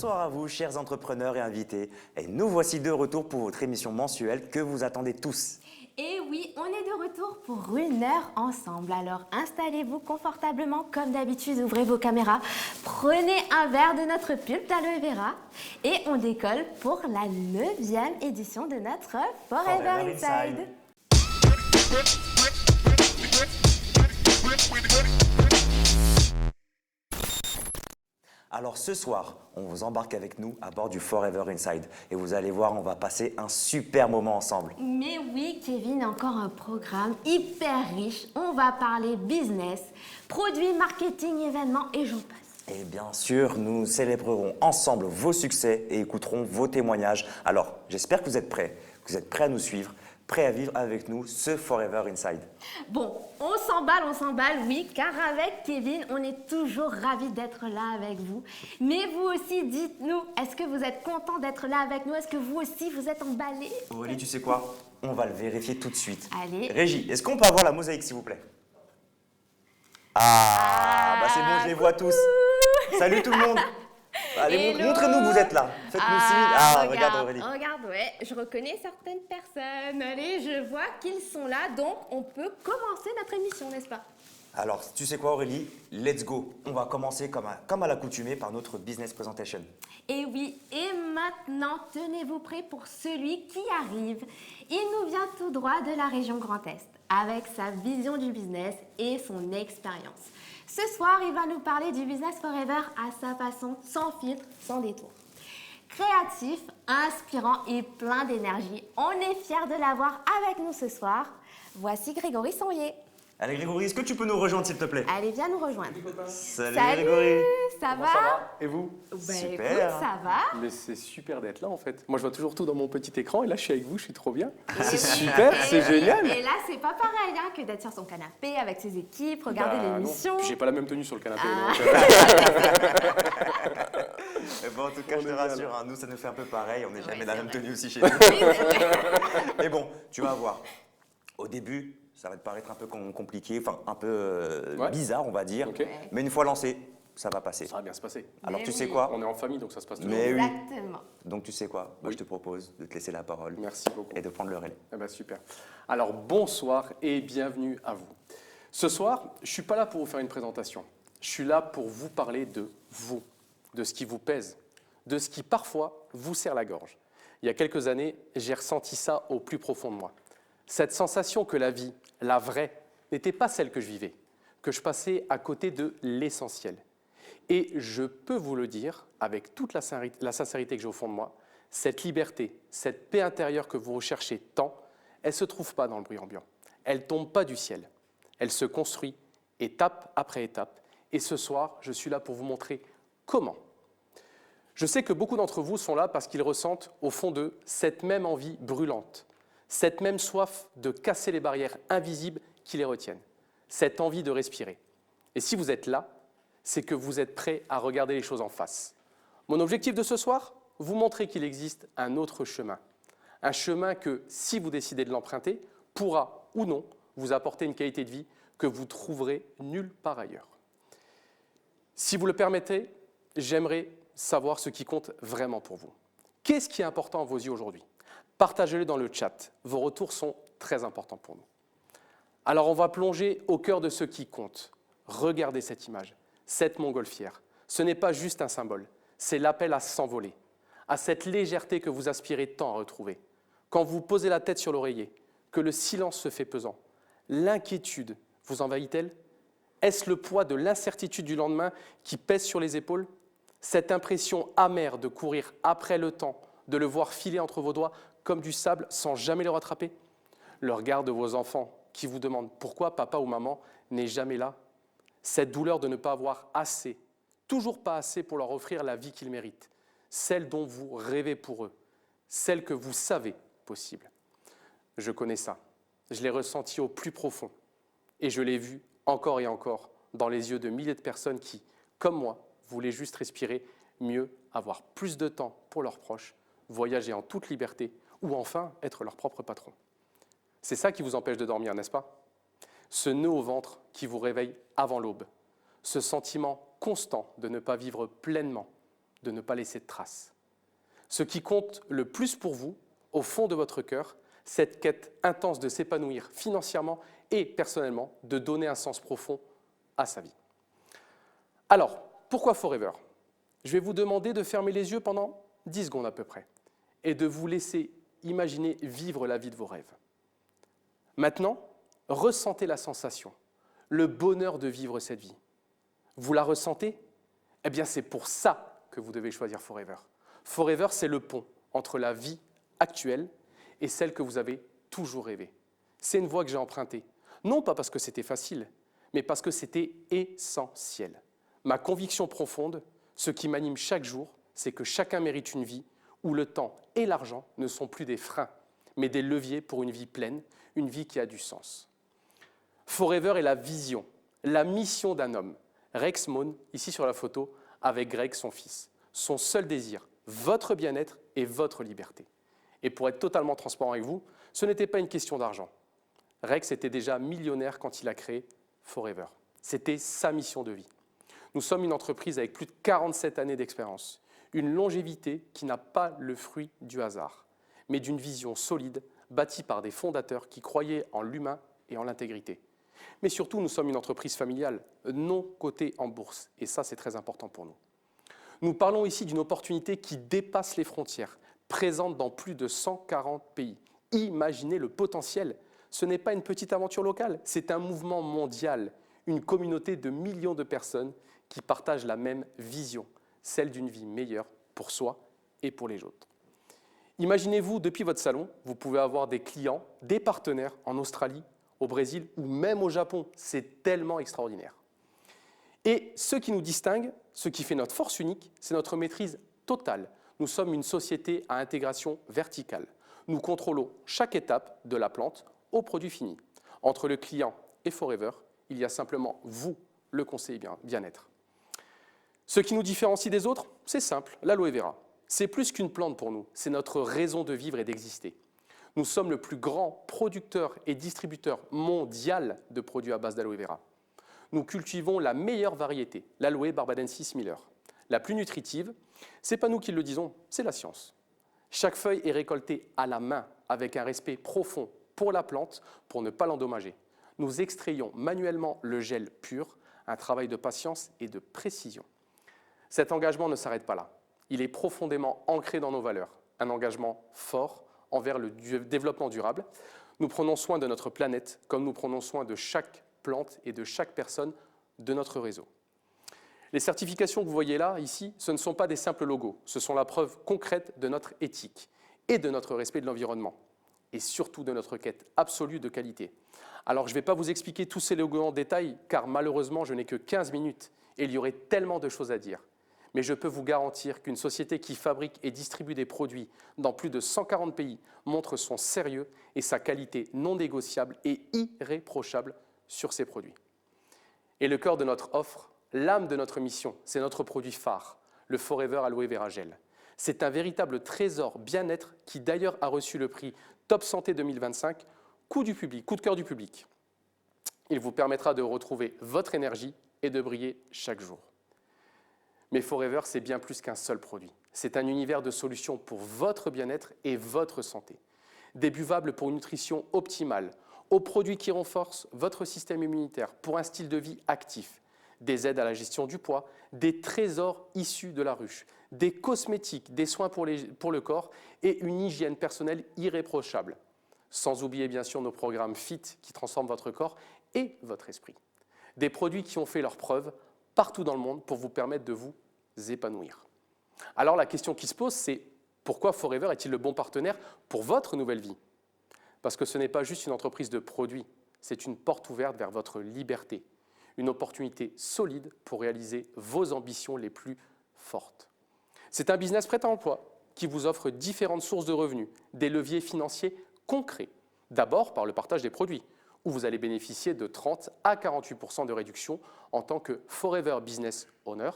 Bonsoir à vous, chers entrepreneurs et invités. Et nous voici de retour pour votre émission mensuelle que vous attendez tous. Et oui, on est de retour pour une heure ensemble. Alors installez-vous confortablement comme d'habitude, ouvrez vos caméras, prenez un verre de notre pulpe d'aloe vera et on décolle pour la 9e édition de notre Forever Inside. Alors ce soir, on vous embarque avec nous à bord du Forever Inside. Et vous allez voir, on va passer un super moment ensemble. Mais oui, Kevin, encore un programme hyper riche. On va parler business, produits, marketing, événements et j'en passe. Et bien sûr, nous célébrerons ensemble vos succès et écouterons vos témoignages. Alors, j'espère que vous êtes prêts à nous suivre, prêts à vivre avec nous ce Forever Inside. Bon, on s'emballe, oui, car avec Kevin, on est toujours ravis d'être là avec vous. Mais vous aussi, dites-nous, est-ce que vous êtes content d'être là avec nous? Est-ce que vous aussi, vous êtes emballés? Aurélie, tu sais quoi? On va le vérifier tout de suite. Allez. Régie, est-ce qu'on peut avoir la mosaïque, s'il vous plaît? Bah c'est bon, je les vois tous. Salut tout le monde. Allez, montrez-nous que vous êtes là. Faites-nous signe. Regarde Aurélie. Regarde, ouais, je reconnais certaines personnes. Allez, je vois qu'ils sont là, donc on peut commencer notre émission, n'est-ce pas? Alors, tu sais quoi Aurélie? Let's go. On va commencer comme à l'accoutumée par notre business presentation. Et oui, et maintenant, tenez-vous prêts pour celui qui arrive. Il nous vient tout droit de la région Grand Est, avec sa vision du business et son expérience. Ce soir, il va nous parler du business forever à sa façon, sans filtre, sans détour. Créatif, inspirant et plein d'énergie, on est fiers de l'avoir avec nous ce soir. Voici Grégory Sonnier. Allez Grégory, est-ce que tu peux nous rejoindre s'il te plaît? Allez, viens nous rejoindre. Salut Grégory. Ça va? Ça va? Et vous? Super. Écoute, ça va? Mais c'est super d'être là en fait. Moi je vois toujours tout dans mon petit écran et là je suis avec vous, je suis trop bien. C'est super, c'est génial. Et là, c'est pas pareil hein, que d'être sur son canapé avec ses équipes, regarder Bah, l'émission. non. Puis j'ai pas la même tenue sur le canapé. Ah. Et bon, en tout cas, je te On est rassure, bien, hein, nous ça nous fait un peu pareil, on n'est jamais Oui, dans la c'est même vrai. tenue aussi chez nous. Oui, c'est vrai. Mais bon, tu vas voir. Au début, ça va te paraître un peu compliqué, enfin un peu Ouais. bizarre, on va dire. Ok. Mais une fois lancé, ça va passer. Ça va bien se passer. Alors Mais tu sais oui. quoi? On est en famille donc ça se passe toujours Mais bien. oui. Exactement. Donc tu sais quoi? Moi Oui. je te propose de te laisser la parole Merci beaucoup. et de prendre le relais. Eh ben, super. Alors bonsoir et bienvenue à vous. Ce soir, je ne suis pas là pour vous faire une présentation. Je suis là pour vous parler de vous, de ce qui vous pèse, de ce qui parfois vous serre la gorge. Il y a quelques années, j'ai ressenti ça au plus profond de moi. Cette sensation que la vie, la vraie, n'était pas celle que je vivais, que je passais à côté de l'essentiel. Et je peux vous le dire, avec toute la sincérité que j'ai au fond de moi, cette liberté, cette paix intérieure que vous recherchez tant, elle ne se trouve pas dans le bruit ambiant. Elle ne tombe pas du ciel. Elle se construit étape après étape. Et ce soir, je suis là pour vous montrer comment. Je sais que beaucoup d'entre vous sont là parce qu'ils ressentent au fond d'eux cette même envie brûlante, cette même soif de casser les barrières invisibles qui les retiennent, cette envie de respirer. Et si vous êtes là, c'est que vous êtes prêts à regarder les choses en face. Mon objectif de ce soir, vous montrer qu'il existe un autre chemin. Un chemin que, si vous décidez de l'emprunter, pourra ou non vous apporter une qualité de vie que vous trouverez nulle part ailleurs. Si vous le permettez, j'aimerais savoir ce qui compte vraiment pour vous. Qu'est-ce qui est important à vos yeux aujourd'hui? Partagez-le dans le chat. Vos retours sont très importants pour nous. Alors on va plonger au cœur de ce qui compte. Regardez cette image, cette montgolfière. Ce n'est pas juste un symbole, c'est l'appel à s'envoler, à cette légèreté que vous aspirez tant à retrouver. Quand vous posez la tête sur l'oreiller, que le silence se fait pesant, l'inquiétude vous envahit-elle? Est-ce le poids de l'incertitude du lendemain qui pèse sur les épaules? Cette impression amère de courir après le temps, de le voir filer entre vos doigts comme du sable sans jamais le rattraper? Le regard de vos enfants qui vous demandent pourquoi papa ou maman n'est jamais là? Cette douleur de ne pas avoir assez, toujours pas assez pour leur offrir la vie qu'ils méritent, celle dont vous rêvez pour eux, celle que vous savez possible. Je connais ça, je l'ai ressenti au plus profond et je l'ai vu encore et encore dans les yeux de milliers de personnes qui, comme moi, voulaient juste respirer mieux, avoir plus de temps pour leurs proches, voyager en toute liberté ou enfin être leur propre patron. C'est ça qui vous empêche de dormir, n'est-ce pas? Ce nœud au ventre qui vous réveille avant l'aube, ce sentiment constant de ne pas vivre pleinement, de ne pas laisser de traces. Ce qui compte le plus pour vous, au fond de votre cœur, cette quête intense de s'épanouir financièrement et personnellement, de donner un sens profond à sa vie. Alors, pourquoi Forever ? Je vais vous demander de fermer les yeux pendant 10 secondes à peu près et de vous laisser imaginer vivre la vie de vos rêves. Maintenant, ressentez la sensation, le bonheur de vivre cette vie. Vous la ressentez ? Eh bien, c'est pour ça que vous devez choisir Forever. Forever, c'est le pont entre la vie actuelle et celle que vous avez toujours rêvée. C'est une voie que j'ai empruntée, non pas parce que c'était facile, mais parce que c'était essentiel. Ma conviction profonde, ce qui m'anime chaque jour, c'est que chacun mérite une vie où le temps et l'argent ne sont plus des freins, mais des leviers pour une vie pleine, une vie qui a du sens. Forever est la vision, la mission d'un homme, Rex Mohn, ici sur la photo, avec Greg, son fils. Son seul désir, votre bien-être et votre liberté. Et pour être totalement transparent avec vous, ce n'était pas une question d'argent. Rex était déjà millionnaire quand il a créé Forever. C'était sa mission de vie. Nous sommes une entreprise avec plus de 47 années d'expérience, une longévité qui n'a pas le fruit du hasard, mais d'une vision solide bâtie par des fondateurs qui croyaient en l'humain et en l'intégrité. Mais surtout, nous sommes une entreprise familiale, non cotée en bourse, et ça, c'est très important pour nous. Nous parlons ici d'une opportunité qui dépasse les frontières, présente dans plus de 140 pays. Imaginez le potentiel. Ce n'est pas une petite aventure locale, c'est un mouvement mondial, une communauté de millions de personnes qui partagent la même vision, celle d'une vie meilleure pour soi et pour les autres. Imaginez-vous, depuis votre salon, vous pouvez avoir des clients, des partenaires en Australie, au Brésil ou même au Japon. C'est tellement extraordinaire. Et ce qui nous distingue, ce qui fait notre force unique, c'est notre maîtrise totale. Nous sommes une société à intégration verticale. Nous contrôlons chaque étape de la plante au produit fini. Entre le client et Forever, il y a simplement vous, le conseiller bien-être. Ce qui nous différencie des autres, c'est simple, l'aloe vera. C'est plus qu'une plante pour nous, c'est notre raison de vivre et d'exister. Nous sommes le plus grand producteur et distributeur mondial de produits à base d'aloe vera. Nous cultivons la meilleure variété, l'aloe barbadensis Miller. La plus nutritive, ce n'est pas nous qui le disons, c'est la science. Chaque feuille est récoltée à la main avec un respect profond pour la plante pour ne pas l'endommager. Nous extrayons manuellement le gel pur, un travail de patience et de précision. Cet engagement ne s'arrête pas là. Il est profondément ancré dans nos valeurs, un engagement fort envers le développement durable. Nous prenons soin de notre planète comme nous prenons soin de chaque plante et de chaque personne de notre réseau. Les certifications que vous voyez là, ici, ce ne sont pas des simples logos, ce sont la preuve concrète de notre éthique et de notre respect de l'environnement, et surtout de notre quête absolue de qualité. Alors, je ne vais pas vous expliquer tous ces logos en détail, car malheureusement, je n'ai que 15 minutes, et il y aurait tellement de choses à dire. Mais je peux vous garantir qu'une société qui fabrique et distribue des produits dans plus de 140 pays montre son sérieux et sa qualité non négociable et irréprochable sur ses produits. Et le cœur de notre offre, l'âme de notre mission, c'est notre produit phare, le Forever Aloe Vera Gel. C'est un véritable trésor bien-être qui d'ailleurs a reçu le prix Top Santé 2025, coup de cœur du public. Il vous permettra de retrouver votre énergie et de briller chaque jour. Mais Forever, c'est bien plus qu'un seul produit. C'est un univers de solutions pour votre bien-être et votre santé. Des buvables pour une nutrition optimale, aux produits qui renforcent votre système immunitaire pour un style de vie actif, des aides à la gestion du poids, des trésors issus de la ruche, des cosmétiques, des soins pour le corps et une hygiène personnelle irréprochable. Sans oublier bien sûr nos programmes FIT qui transforment votre corps et votre esprit. Des produits qui ont fait leurs preuves partout dans le monde pour vous permettre de vous épanouir. Alors la question qui se pose, c'est pourquoi Forever est-il le bon partenaire pour votre nouvelle vie ? Parce que ce n'est pas juste une entreprise de produits, c'est une porte ouverte vers votre liberté, une opportunité solide pour réaliser vos ambitions les plus fortes. C'est un business prêt à emploi qui vous offre différentes sources de revenus, des leviers financiers concrets. D'abord par le partage des produits, où vous allez bénéficier de 30 à 48% de réduction en tant que Forever Business Owner,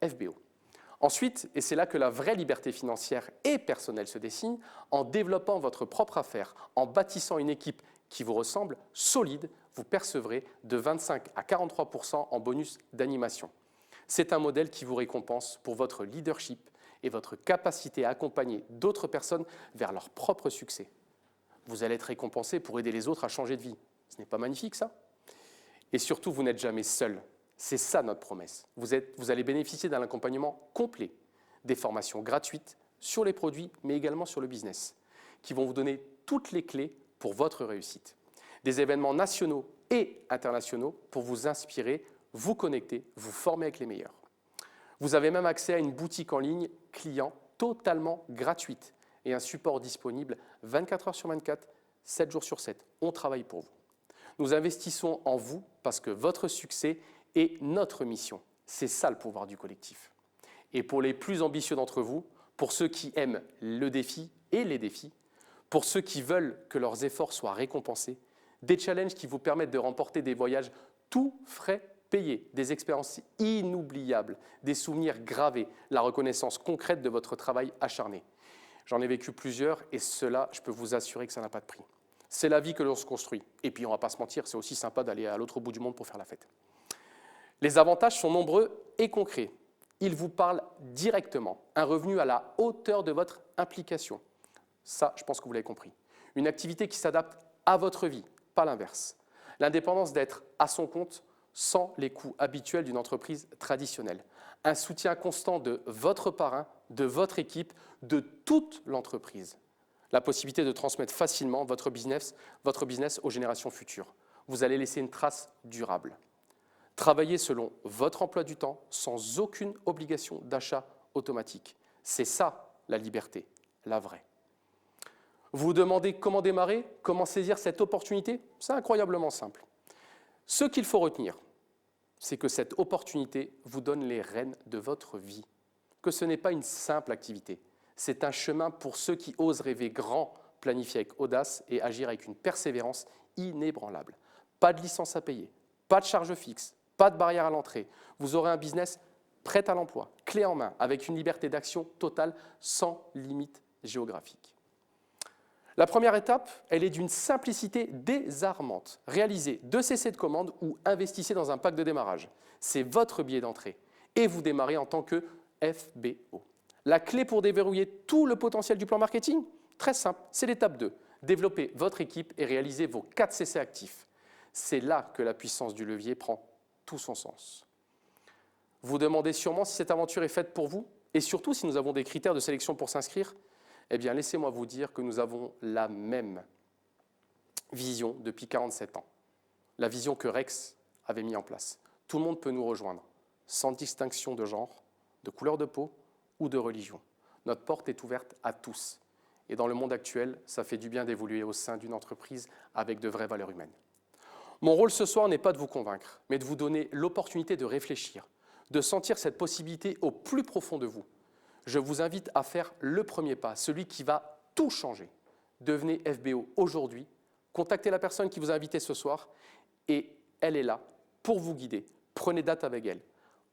FBO. Ensuite, et c'est là que la vraie liberté financière et personnelle se dessine, en développant votre propre affaire, en bâtissant une équipe qui vous ressemble, solide, vous percevrez de 25 à 43% en bonus d'animation. C'est un modèle qui vous récompense pour votre leadership et votre capacité à accompagner d'autres personnes vers leur propre succès. Vous allez être récompensé pour aider les autres à changer de vie. Ce n'est pas magnifique, ça? Et surtout, vous n'êtes jamais seul. C'est ça notre promesse. Vous allez bénéficier d'un accompagnement complet, des formations gratuites sur les produits, mais également sur le business, qui vont vous donner toutes les clés pour votre réussite. Des événements nationaux et internationaux pour vous inspirer, vous connecter, vous former avec les meilleurs. Vous avez même accès à une boutique en ligne client totalement gratuite et un support disponible 24 heures sur 24, 7 jours sur 7. On travaille pour vous. Nous investissons en vous parce que votre succès est notre mission. C'est ça le pouvoir du collectif. Et pour les plus ambitieux d'entre vous, pour ceux qui aiment le défi et les défis, pour ceux qui veulent que leurs efforts soient récompensés, des challenges qui vous permettent de remporter des voyages tout frais payés, des expériences inoubliables, des souvenirs gravés, la reconnaissance concrète de votre travail acharné. J'en ai vécu plusieurs et cela, je peux vous assurer que ça n'a pas de prix. C'est la vie que l'on se construit. Et puis, on ne va pas se mentir, c'est aussi sympa d'aller à l'autre bout du monde pour faire la fête. Les avantages sont nombreux et concrets. Ils vous parlent directement. Un revenu à la hauteur de votre implication. Ça, je pense que vous l'avez compris. Une activité qui s'adapte à votre vie, pas l'inverse. L'indépendance d'être à son compte sans les coûts habituels d'une entreprise traditionnelle. Un soutien constant de votre parrain, de votre équipe, de toute l'entreprise. La possibilité de transmettre facilement votre business aux générations futures. Vous allez laisser une trace durable. Travailler selon votre emploi du temps, sans aucune obligation d'achat automatique. C'est ça, la liberté, la vraie. Vous vous demandez comment démarrer, comment saisir cette opportunité? C'est incroyablement simple. Ce qu'il faut retenir, c'est que cette opportunité vous donne les rênes de votre vie, que ce n'est pas une simple activité. C'est un chemin pour ceux qui osent rêver grand, planifier avec audace et agir avec une persévérance inébranlable. Pas de licence à payer, pas de charge fixe, pas de barrière à l'entrée. Vous aurez un business prêt à l'emploi, clé en main, avec une liberté d'action totale sans limite géographique. La première étape, elle est d'une simplicité désarmante. Réalisez 2 CC de commande ou investissez dans un pack de démarrage. C'est votre billet d'entrée et vous démarrez en tant que FBO. La clé pour déverrouiller tout le potentiel du plan marketing? Très simple, c'est l'étape 2. Développer votre équipe et réaliser vos 4 CC actifs. C'est là que la puissance du levier prend tout son sens. Vous demandez sûrement si cette aventure est faite pour vous et surtout si nous avons des critères de sélection pour s'inscrire. Eh bien, laissez-moi vous dire que nous avons la même vision depuis 47 ans. La vision que Rex avait mise en place. Tout le monde peut nous rejoindre, sans distinction de genre, de couleur de peau ou de religion. Notre porte est ouverte à tous. Et dans le monde actuel, ça fait du bien d'évoluer au sein d'une entreprise avec de vraies valeurs humaines. Mon rôle ce soir n'est pas de vous convaincre, mais de vous donner l'opportunité de réfléchir, de sentir cette possibilité au plus profond de vous. Je vous invite à faire le premier pas, celui qui va tout changer. Devenez FBO aujourd'hui, contactez la personne qui vous a invité ce soir et elle est là pour vous guider. Prenez date avec elle.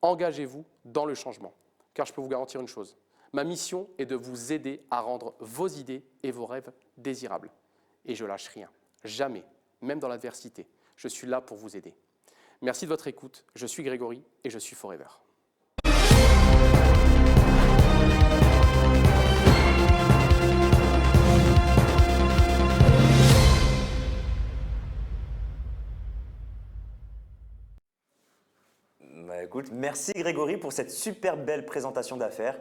Engagez-vous dans le changement. Car je peux vous garantir une chose, ma mission est de vous aider à rendre vos idées et vos rêves désirables. Et je lâche rien, jamais, même dans l'adversité. Je suis là pour vous aider. Merci de votre écoute. Je suis Grégory et je suis Forever. Écoute, merci Grégory pour cette super belle présentation d'affaires.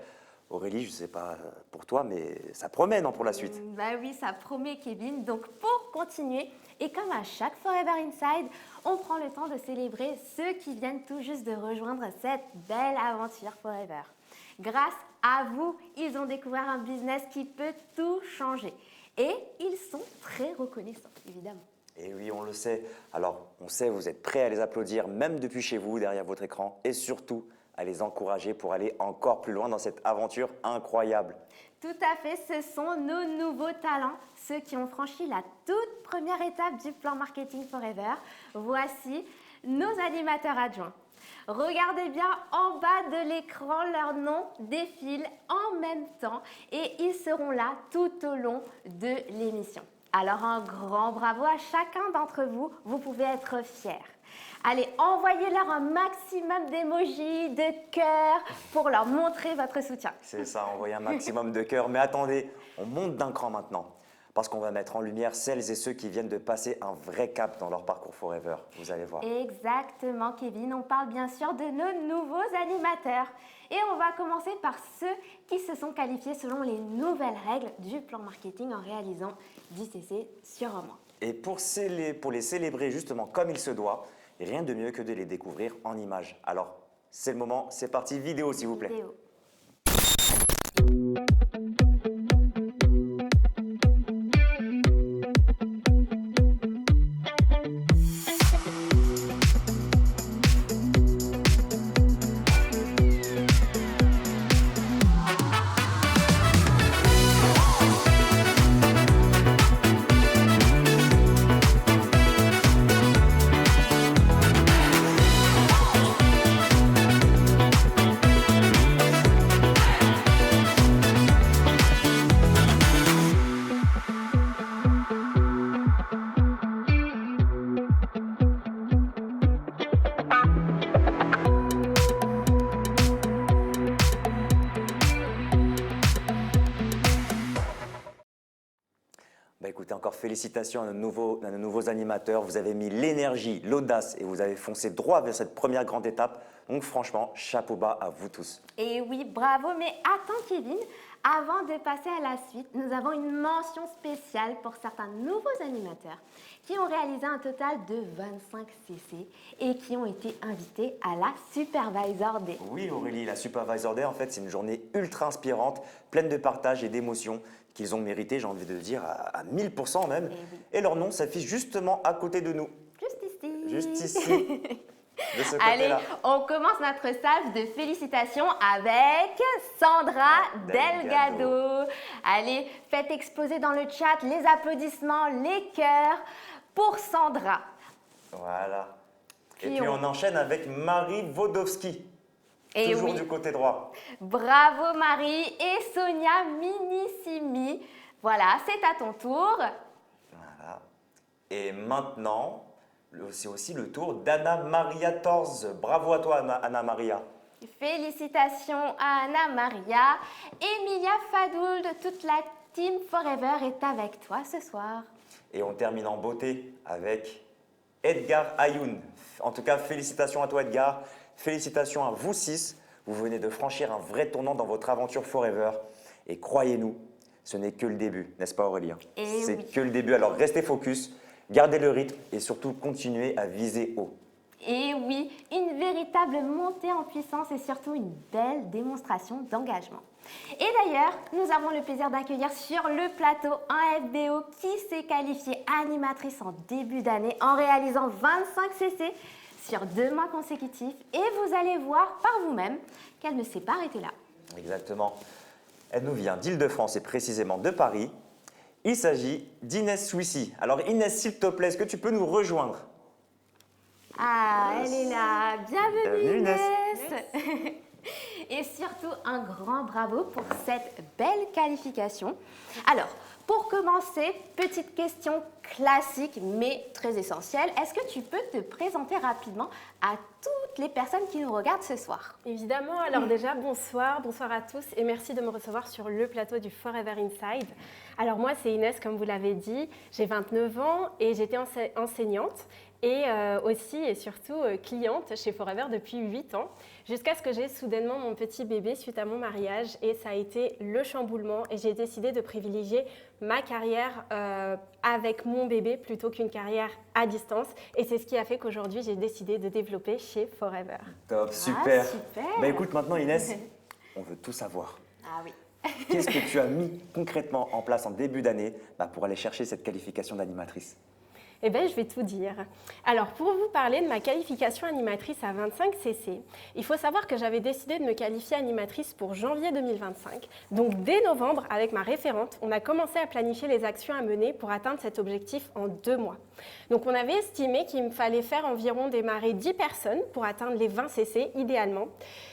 Aurélie, je ne sais pas pour toi, mais ça promet, non, pour la suite? Bah oui, ça promet, Kevin. Donc, pour continuer, et comme à chaque Forever Inside, on prend le temps de célébrer ceux qui viennent tout juste de rejoindre cette belle aventure Forever. Grâce à vous, ils ont découvert un business qui peut tout changer. Et ils sont très reconnaissants, évidemment. Et oui, on le sait. Alors, on sait, vous êtes prêts à les applaudir, même depuis chez vous, derrière votre écran, et surtout à les encourager pour aller encore plus loin dans cette aventure incroyable. Tout à fait, ce sont nos nouveaux talents, ceux qui ont franchi la toute première étape du plan Marketing Forever. Voici nos animateurs adjoints. Regardez bien en bas de l'écran, leurs noms défilent en même temps et ils seront là tout au long de l'émission. Alors un grand bravo à chacun d'entre vous, vous pouvez être fiers. Allez, envoyez-leur un maximum d'émojis, de cœurs pour leur montrer votre soutien. C'est ça, envoyer un maximum de cœur. Mais attendez, on monte d'un cran maintenant. Parce qu'on va mettre en lumière celles et ceux qui viennent de passer un vrai cap dans leur parcours Forever. Vous allez voir. Exactement, Kevin. On parle bien sûr de nos nouveaux animateurs. Et on va commencer par ceux qui se sont qualifiés selon les nouvelles règles du plan marketing en réalisant 10 CC sur un mois. Et pour les célébrer justement comme il se doit, rien de mieux que de les découvrir en images. Alors, c'est le moment, c'est parti, vidéo s'il vous plaît. Vidéo. Écoutez, encore félicitations à nos nouveaux animateurs. Vous avez mis l'énergie, l'audace et vous avez foncé droit vers cette première grande étape. Donc franchement, chapeau bas à vous tous. Et oui, bravo, mais attends Kevin, avant de passer à la suite, nous avons une mention spéciale pour certains nouveaux animateurs qui ont réalisé un total de 25 CC et qui ont été invités à la Supervisor Day. Oui Aurélie, la Supervisor Day, en fait, c'est une journée ultra inspirante, pleine de partage et d'émotions qu'ils ont mérité, j'ai envie de dire, à 1000% même. Et leur nom s'affiche justement à côté de nous. Juste ici. Juste ici. De ce Allez, côté-là. on commence notre salve de félicitations avec Sandra Delgado. Allez, faites exploser dans le chat les applaudissements, les cœurs pour Sandra. Voilà. Et Puis puis on enchaîne avec Marie Wodowski. Et Toujours oui. du côté droit. Bravo Marie et Sonia Minissimi. Voilà, c'est à ton tour. Voilà. Et maintenant, c'est aussi le tour d'Anna Maria Torz. Bravo à toi, Anna Maria. Félicitations à Anna Maria. Emilia Fadoul de toute la Team Forever est avec toi ce soir. Et on termine en beauté avec Edgar Ayoun. En tout cas, félicitations à toi, Edgar. Félicitations à vous 6. Vous venez de franchir un vrai tournant dans votre aventure Forever. Et croyez-nous, ce n'est que le début, n'est-ce pas Aurélien? C'est oui. que le début. Alors restez focus, gardez le rythme et surtout continuez à viser haut. Et oui, une véritable montée en puissance et surtout une belle démonstration d'engagement. Et d'ailleurs, nous avons le plaisir d'accueillir sur le plateau un FBO qui s'est qualifiée animatrice en début d'année en réalisant 25 CC sur 2 mois consécutifs. Et vous allez voir par vous-même qu'elle ne s'est pas arrêtée là. Exactement. Elle nous vient d'Île-de-France et précisément de Paris. Il s'agit d'Inès Swissy. Alors Inès, s'il te plaît, est-ce que tu peux nous rejoindre? Ah, elle est là. Bienvenue Inès. Et surtout, un grand bravo pour cette belle qualification. Alors, pour commencer, petite question classique mais très essentielle. Est-ce que tu peux te présenter rapidement à toutes les personnes qui nous regardent ce soir? Évidemment, alors déjà bonsoir à tous et merci de me recevoir sur le plateau du Forever Inside. Alors moi c'est Inès comme vous l'avez dit, j'ai 29 ans et j'étais enseignante et aussi et surtout cliente chez Forever depuis 8 ans jusqu'à ce que j'ai soudainement mon petit bébé suite à mon mariage et ça a été le chamboulement et j'ai décidé de privilégier ma carrière avec mon bébé plutôt qu'une carrière à distance et c'est ce qui a fait qu'aujourd'hui j'ai décidé de développer chez Forever. Top, super. Super. Bah écoute, maintenant Inès, on veut tout savoir. Ah oui. Qu'est-ce que tu as mis concrètement en place en début d'année pour aller chercher cette qualification d'animatrice? Eh bien, je vais tout dire. Alors, pour vous parler de ma qualification animatrice à 25 CC, il faut savoir que j'avais décidé de me qualifier animatrice pour janvier 2025. Donc, dès novembre, avec ma référente, on a commencé à planifier les actions à mener pour atteindre cet objectif en 2 mois. Donc on avait estimé qu'il me fallait faire environ démarrer 10 personnes pour atteindre les 20 cc idéalement.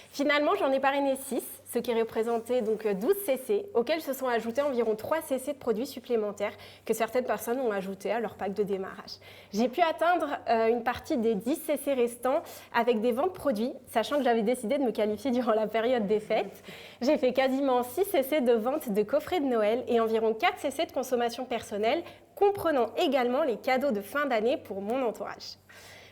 Finalement, j'en ai parrainé 6, ce qui représentait donc 12 cc, auxquels se sont ajoutés environ 3 cc de produits supplémentaires que certaines personnes ont ajoutés à leur pack de démarrage. J'ai pu atteindre une partie des 10 cc restants avec des ventes produits, sachant que j'avais décidé de me qualifier durant la période des fêtes. J'ai fait quasiment 6 cc de vente de coffrets de Noël et environ 4 cc de consommation personnelle, comprenant également les cadeaux de fin d'année pour mon entourage.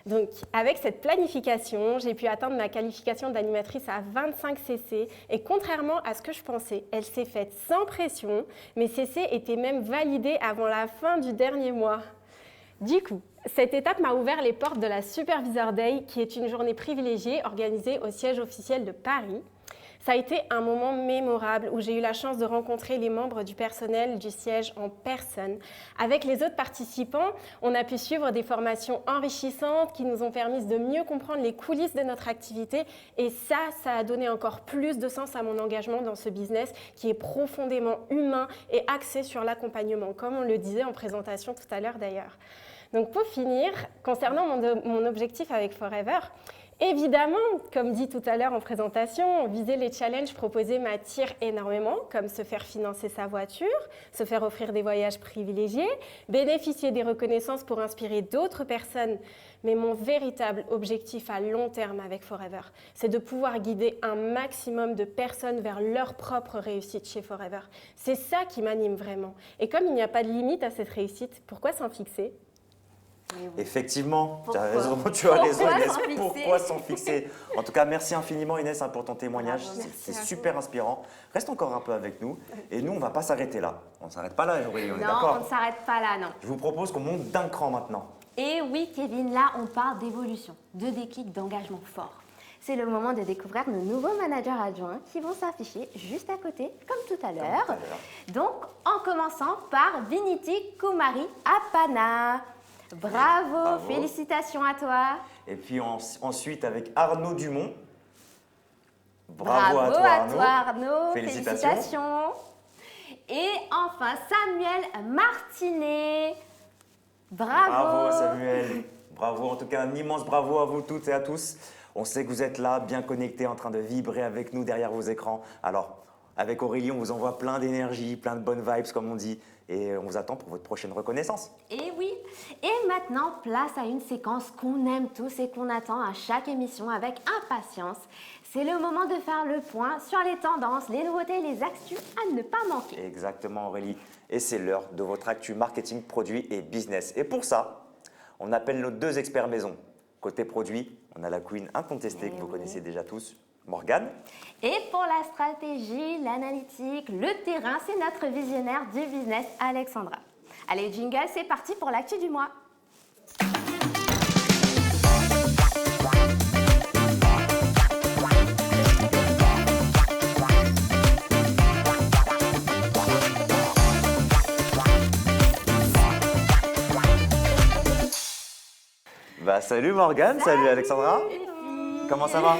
Donc, avec cette planification, j'ai pu atteindre ma qualification d'animatrice à 25 cc et contrairement à ce que je pensais, elle s'est faite sans pression. Mes cc étaient même validés avant la fin du dernier mois. Du coup, cette étape m'a ouvert les portes de la Supervisor Day, qui est une journée privilégiée organisée au siège officiel de Paris. Ça a été un moment mémorable où j'ai eu la chance de rencontrer les membres du personnel du siège en personne. Avec les autres participants, on a pu suivre des formations enrichissantes qui nous ont permis de mieux comprendre les coulisses de notre activité et ça a donné encore plus de sens à mon engagement dans ce business qui est profondément humain et axé sur l'accompagnement, comme on le disait en présentation tout à l'heure d'ailleurs. Donc pour finir, concernant mon objectif avec Forever, évidemment, comme dit tout à l'heure en présentation, viser les challenges proposés m'attire énormément, comme se faire financer sa voiture, se faire offrir des voyages privilégiés, bénéficier des reconnaissances pour inspirer d'autres personnes. Mais mon véritable objectif à long terme avec Forever, c'est de pouvoir guider un maximum de personnes vers leur propre réussite chez Forever. C'est ça qui m'anime vraiment. Et comme il n'y a pas de limite à cette réussite, pourquoi s'en fixer ? Effectivement, tu as Pourquoi raison Inès, s'en fixer pourquoi s'en fixer? En tout cas, merci infiniment Inès pour ton témoignage, Bravo, c'est super inspirant. Reste encore un peu avec nous et nous on ne va pas s'arrêter là. On ne s'arrête pas là Aurélie, on est Non, d'accord? on ne s'arrête pas là, non. Je vous propose qu'on monte d'un cran maintenant. Et oui, Kevin, là, on parle d'évolution, de déclic, d'engagement fort. C'est le moment de découvrir nos nouveaux managers adjoints qui vont s'afficher juste à côté, comme tout à l'heure. Donc, en commençant par Vinity Kumari Apana. Bravo, félicitations à toi. Et puis ensuite avec Arnaud Dumont. Bravo à toi Arnaud. Félicitations. Et enfin Samuel Martinet. Bravo. Bravo Samuel. Bravo, en tout cas un immense bravo à vous toutes et à tous. On sait que vous êtes là, bien connectés, en train de vibrer avec nous derrière vos écrans. Alors, avec Aurélie, on vous envoie plein d'énergie, plein de bonnes vibes comme on dit. Et on vous attend pour votre prochaine reconnaissance. Et oui, et maintenant, place à une séquence qu'on aime tous et qu'on attend à chaque émission avec impatience. C'est le moment de faire le point sur les tendances, les nouveautés, les actus à ne pas manquer. Exactement Aurélie. Et c'est l'heure de votre actu marketing, produit et business. Et pour ça, on appelle nos deux experts maison. Côté produit, on a la queen incontestée que vous connaissez déjà tous, Morgane. Et pour la stratégie, l'analytique, le terrain, c'est notre visionnaire du business, Alexandra. Allez, jingle, c'est parti pour l'actu du mois. Salut Morgane, salut Alexandra. Comment ça va?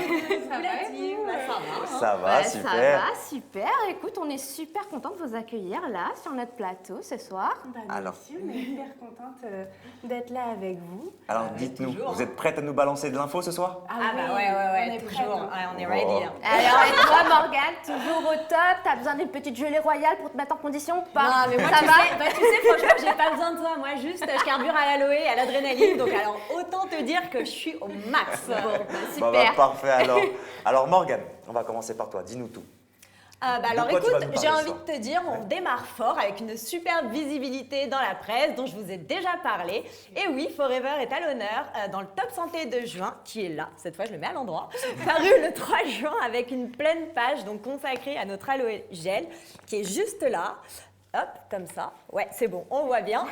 Ça va, super. Ça va, super. Écoute, on est super content de vous accueillir là, sur notre plateau ce soir. Merci, on est hyper contente d'être là avec vous. Alors dites-nous, vous êtes prête à nous balancer de l'info ce soir? Ouais, toujours. On est ready. Alors, et toi, Morgane, toujours au top? T'as besoin d'une petite gelée royale pour te mettre en condition ou pas? Non, mais moi, ça va? tu sais, franchement, j'ai pas besoin de toi. Moi, juste, je carbure à l'aloe et à l'adrénaline. Donc, alors, autant te dire que je suis au max. Super. Parfait alors. Alors Morgane, on va commencer par toi, dis-nous tout. Alors quoi tu vas écoute, nous parler j'ai ce envie soir? de te dire, on démarre fort avec une superbe visibilité dans la presse dont je vous ai déjà parlé. Et oui, Forever est à l'honneur dans le top santé de juin, qui est là, cette fois je le mets à l'endroit, paru le 3 juin avec une pleine page donc consacrée à notre aloe gel, qui est juste là. Hop, comme ça. Ouais, c'est bon, on voit bien.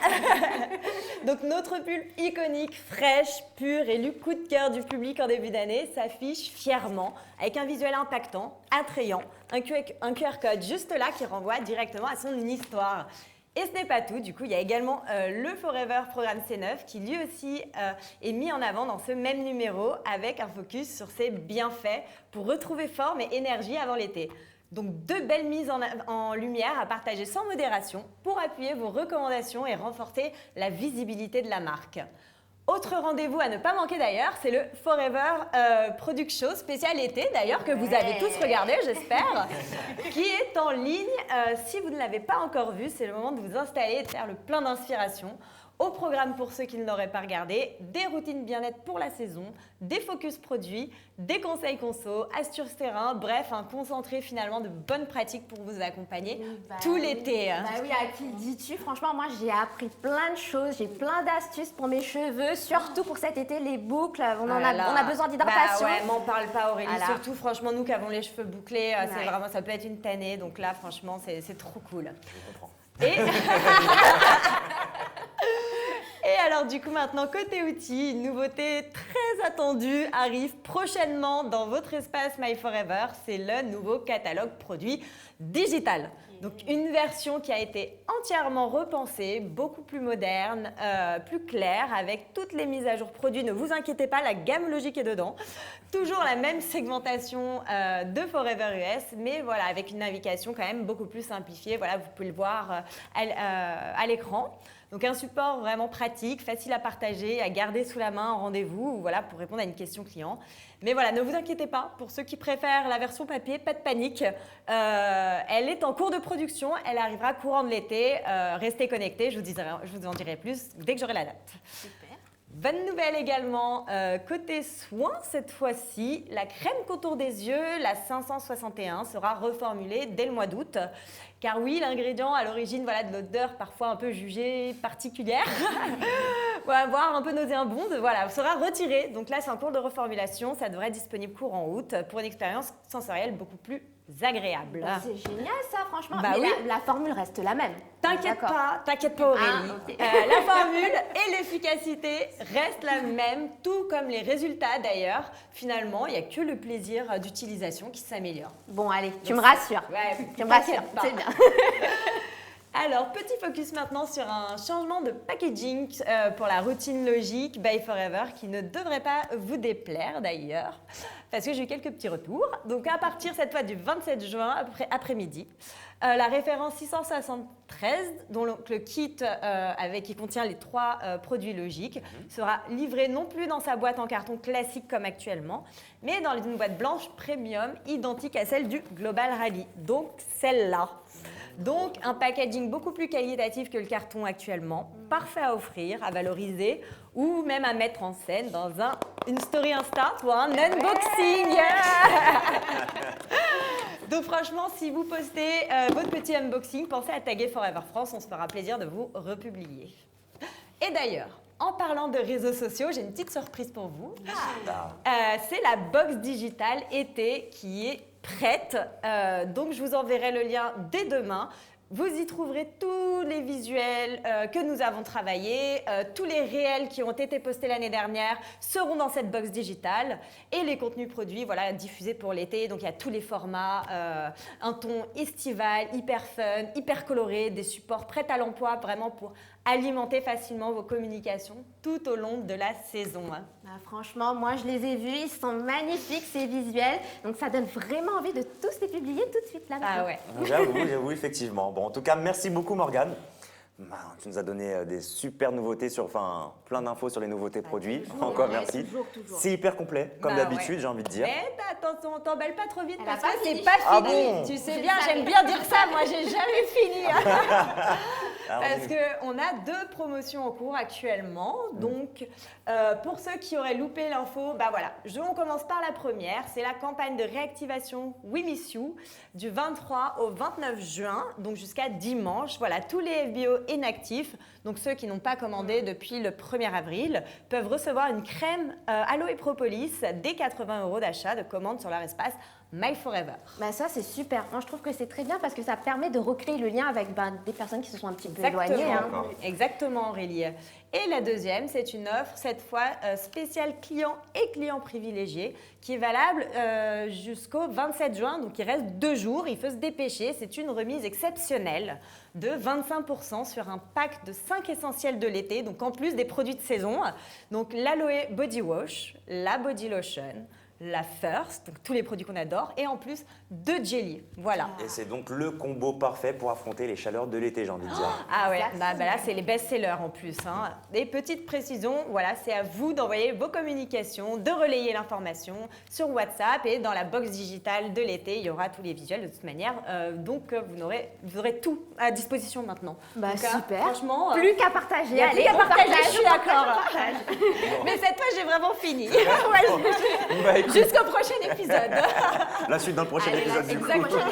Donc notre pull iconique, fraîche, pure et le coup de cœur du public en début d'année s'affiche fièrement avec un visuel impactant, attrayant, un QR code juste là qui renvoie directement à son histoire. Et ce n'est pas tout, du coup il y a également le Forever Programme C9 qui lui aussi est mis en avant dans ce même numéro avec un focus sur ses bienfaits pour retrouver forme et énergie avant l'été. Donc 2 belles mises en lumière à partager sans modération pour appuyer vos recommandations et renforcer la visibilité de la marque. Autre rendez-vous à ne pas manquer d'ailleurs, c'est le Forever Product Show spécial été d'ailleurs, que vous avez tous regardé j'espère, qui est en ligne. Si vous ne l'avez pas encore vu, c'est le moment de vous installer et de faire le plein d'inspiration. Au programme pour ceux qui ne l'auraient pas regardé, des routines bien-être pour la saison, des focus produits, des conseils conso, astuces terrain, bref, un concentré finalement de bonnes pratiques pour vous accompagner tout l'été. Bah oui, à qui le dis-tu? Franchement, moi j'ai appris plein de choses, j'ai plein d'astuces pour mes cheveux, surtout pour cet été, les boucles, on a besoin d'hydratation. Bah ouais, m'en parle pas Aurélie, Voilà. surtout franchement nous qui avons les cheveux bouclés, c'est Ouais. vraiment, ça peut être une tannée, donc là franchement c'est trop cool. Je comprends. Et... Et alors du coup maintenant côté outils, une nouveauté très attendue arrive prochainement dans votre espace My Forever, c'est le nouveau catalogue produit digital. Donc une version qui a été entièrement repensée, beaucoup plus moderne, plus claire, avec toutes les mises à jour produits. Ne vous inquiétez pas, la gamme logique est dedans. Toujours la même segmentation de Forever US, mais voilà, avec une navigation quand même beaucoup plus simplifiée. Voilà, vous pouvez le voir à l'écran. Donc un support vraiment pratique, facile à partager, à garder sous la main en rendez-vous, ou voilà, pour répondre à une question client. Mais voilà, ne vous inquiétez pas, pour ceux qui préfèrent la version papier, pas de panique. Elle est en cours de production, elle arrivera courant de l'été. Restez connectés, je vous en dirai plus dès que j'aurai la date. Super. Bonne nouvelle également, côté soins, cette fois-ci, la crème contour des yeux, la 561, sera reformulée dès le mois d'août. Car oui, l'ingrédient à l'origine voilà, de l'odeur parfois un peu jugée particulière, voire un peu nauséabonde, voilà, sera retiré. Donc là, c'est en cours de reformulation, ça devrait être disponible courant août pour une expérience sensorielle beaucoup plus agréable. Bah, c'est génial ça, franchement. Bah mais oui. la formule reste la même. T'inquiète D'accord. pas Aurélie. Ah, ok. La formule et l'efficacité restent la même, tout comme les résultats d'ailleurs. Finalement, il n'y a que le plaisir d'utilisation qui s'améliore. Bon, allez, tu me rassures. Ouais, Tu me rassures, t'inquiète pas. c'est bien. Alors, petit focus maintenant sur un changement de packaging pour la routine logique by Forever qui ne devrait pas vous déplaire d'ailleurs, parce que j'ai eu quelques petits retours. Donc, à partir cette fois du 27 juin après-midi, la référence 673, dont le kit qui contient les 3 produits logiques, sera livré non plus dans sa boîte en carton classique comme actuellement, mais dans une boîte blanche premium identique à celle du Global Rally. Donc, celle-là. Donc, un packaging beaucoup plus qualitatif que le carton actuellement, parfait à offrir, à valoriser ou même à mettre en scène dans une story Insta ou un unboxing. Donc franchement, si vous postez votre petit unboxing, pensez à taguer Forever France, on se fera plaisir de vous republier. Et d'ailleurs, en parlant de réseaux sociaux, j'ai une petite surprise pour vous. C'est la box digitale été qui est prête. Donc, je vous enverrai le lien dès demain. Vous y trouverez tous les visuels que nous avons travaillés, tous les réels qui ont été postés l'année dernière seront dans cette box digitale et les contenus produits voilà, diffusés pour l'été. Donc, il y a tous les formats, un ton estival, hyper fun, hyper coloré, des supports prêts à l'emploi vraiment pour alimenter facilement vos communications tout au long de la saison. Bah, franchement, moi je les ai vus, ils sont magnifiques ces visuels, donc ça donne vraiment envie de tous les publier tout de suite là. Ah ouais. J'avoue, effectivement. Bon, en tout cas, merci beaucoup Morgane. Tu nous as donné des super nouveautés, plein d'infos sur les nouveautés produits. Encore merci. Toujours. C'est hyper complet, comme Bah d'habitude, ouais. j'ai envie de dire. Mais attention, t'emballes pas trop vite Elle parce a pas que c'est fini. pas fini. Ah bon Tu sais Je bien, savais. j'aime bien dire ça, moi j'ai jamais fini. Alors, Parce qu'on a 2 promotions en cours actuellement. Donc, pour ceux qui auraient loupé l'info, bah voilà, on commence par la première. C'est la campagne de réactivation We Miss You du 23 au 29 juin, donc jusqu'à dimanche. Voilà, tous les FBO inactifs, donc ceux qui n'ont pas commandé depuis le 1er avril, peuvent recevoir une crème Aloe Propolis dès 80 € d'achat de commande sur leur espace My Forever. Bah, ça c'est super, moi je trouve que c'est très bien parce que ça permet de recréer le lien avec des personnes qui se sont un petit peu éloignées. Hein. Exactement Aurélie. Et la deuxième, c'est une offre, cette fois spéciale client et client privilégié, qui est valable jusqu'au 27 juin, donc il reste 2 jours, il faut se dépêcher. C'est une remise exceptionnelle de 25% sur un pack de 5 essentiels de l'été, donc en plus des produits de saison, donc l'Aloe Body Wash, la Body Lotion, la First, donc tous les produits qu'on adore, et en plus 2 jelly. Voilà. Et c'est donc le combo parfait pour affronter les chaleurs de l'été, j'ai envie de dire. Ah ouais, Ça, là c'est les best-sellers en plus. Hein. Des petites précisions, voilà, c'est à vous d'envoyer vos communications, de relayer l'information sur WhatsApp et dans la box digitale de l'été, il y aura tous les visuels de toute manière. Donc vous aurez tout à disposition maintenant. Bah, Donc, super. Franchement, Plus qu'à partager. il y a plus Allez, qu'à on partager, partage, je suis on partage, d'accord. on partage. Mais cette fois j'ai vraiment fini. Bah, écoute, Jusqu'au prochain épisode. la suite dans le prochain Allez, épisode du coup. exactement.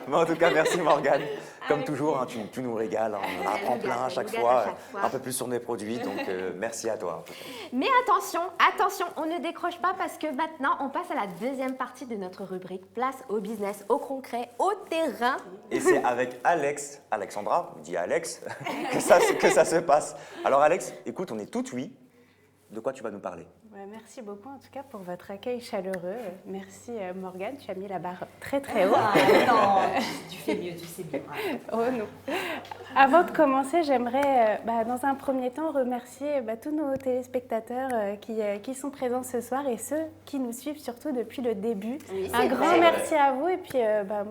Mais en tout cas, merci Morgane. Comme toujours, hein, tu nous régales, hein, on en Elle apprend nous plein gâte, à elle chaque nous gâte fois, à chaque fois. un peu plus sur mes produits, donc merci à toi. En tout cas. Mais attention, on ne décroche pas parce que maintenant, on passe à la deuxième partie de notre rubrique Place au business, au concret, au terrain. Et c'est avec Alexandra, dit Alex, que ça se passe. Alors Alex, écoute, on est tout oui. De quoi tu vas nous parler? Ouais, merci beaucoup en tout cas pour votre accueil chaleureux. Merci Morgane, tu as mis la barre très très haut. Non, tu fais mieux, tu sais bien. Oh non. Avant de commencer, j'aimerais dans un premier temps remercier tous nos téléspectateurs qui sont présents ce soir et ceux qui nous suivent surtout depuis le début. Oui, Un c'est grand vrai. merci à vous et puis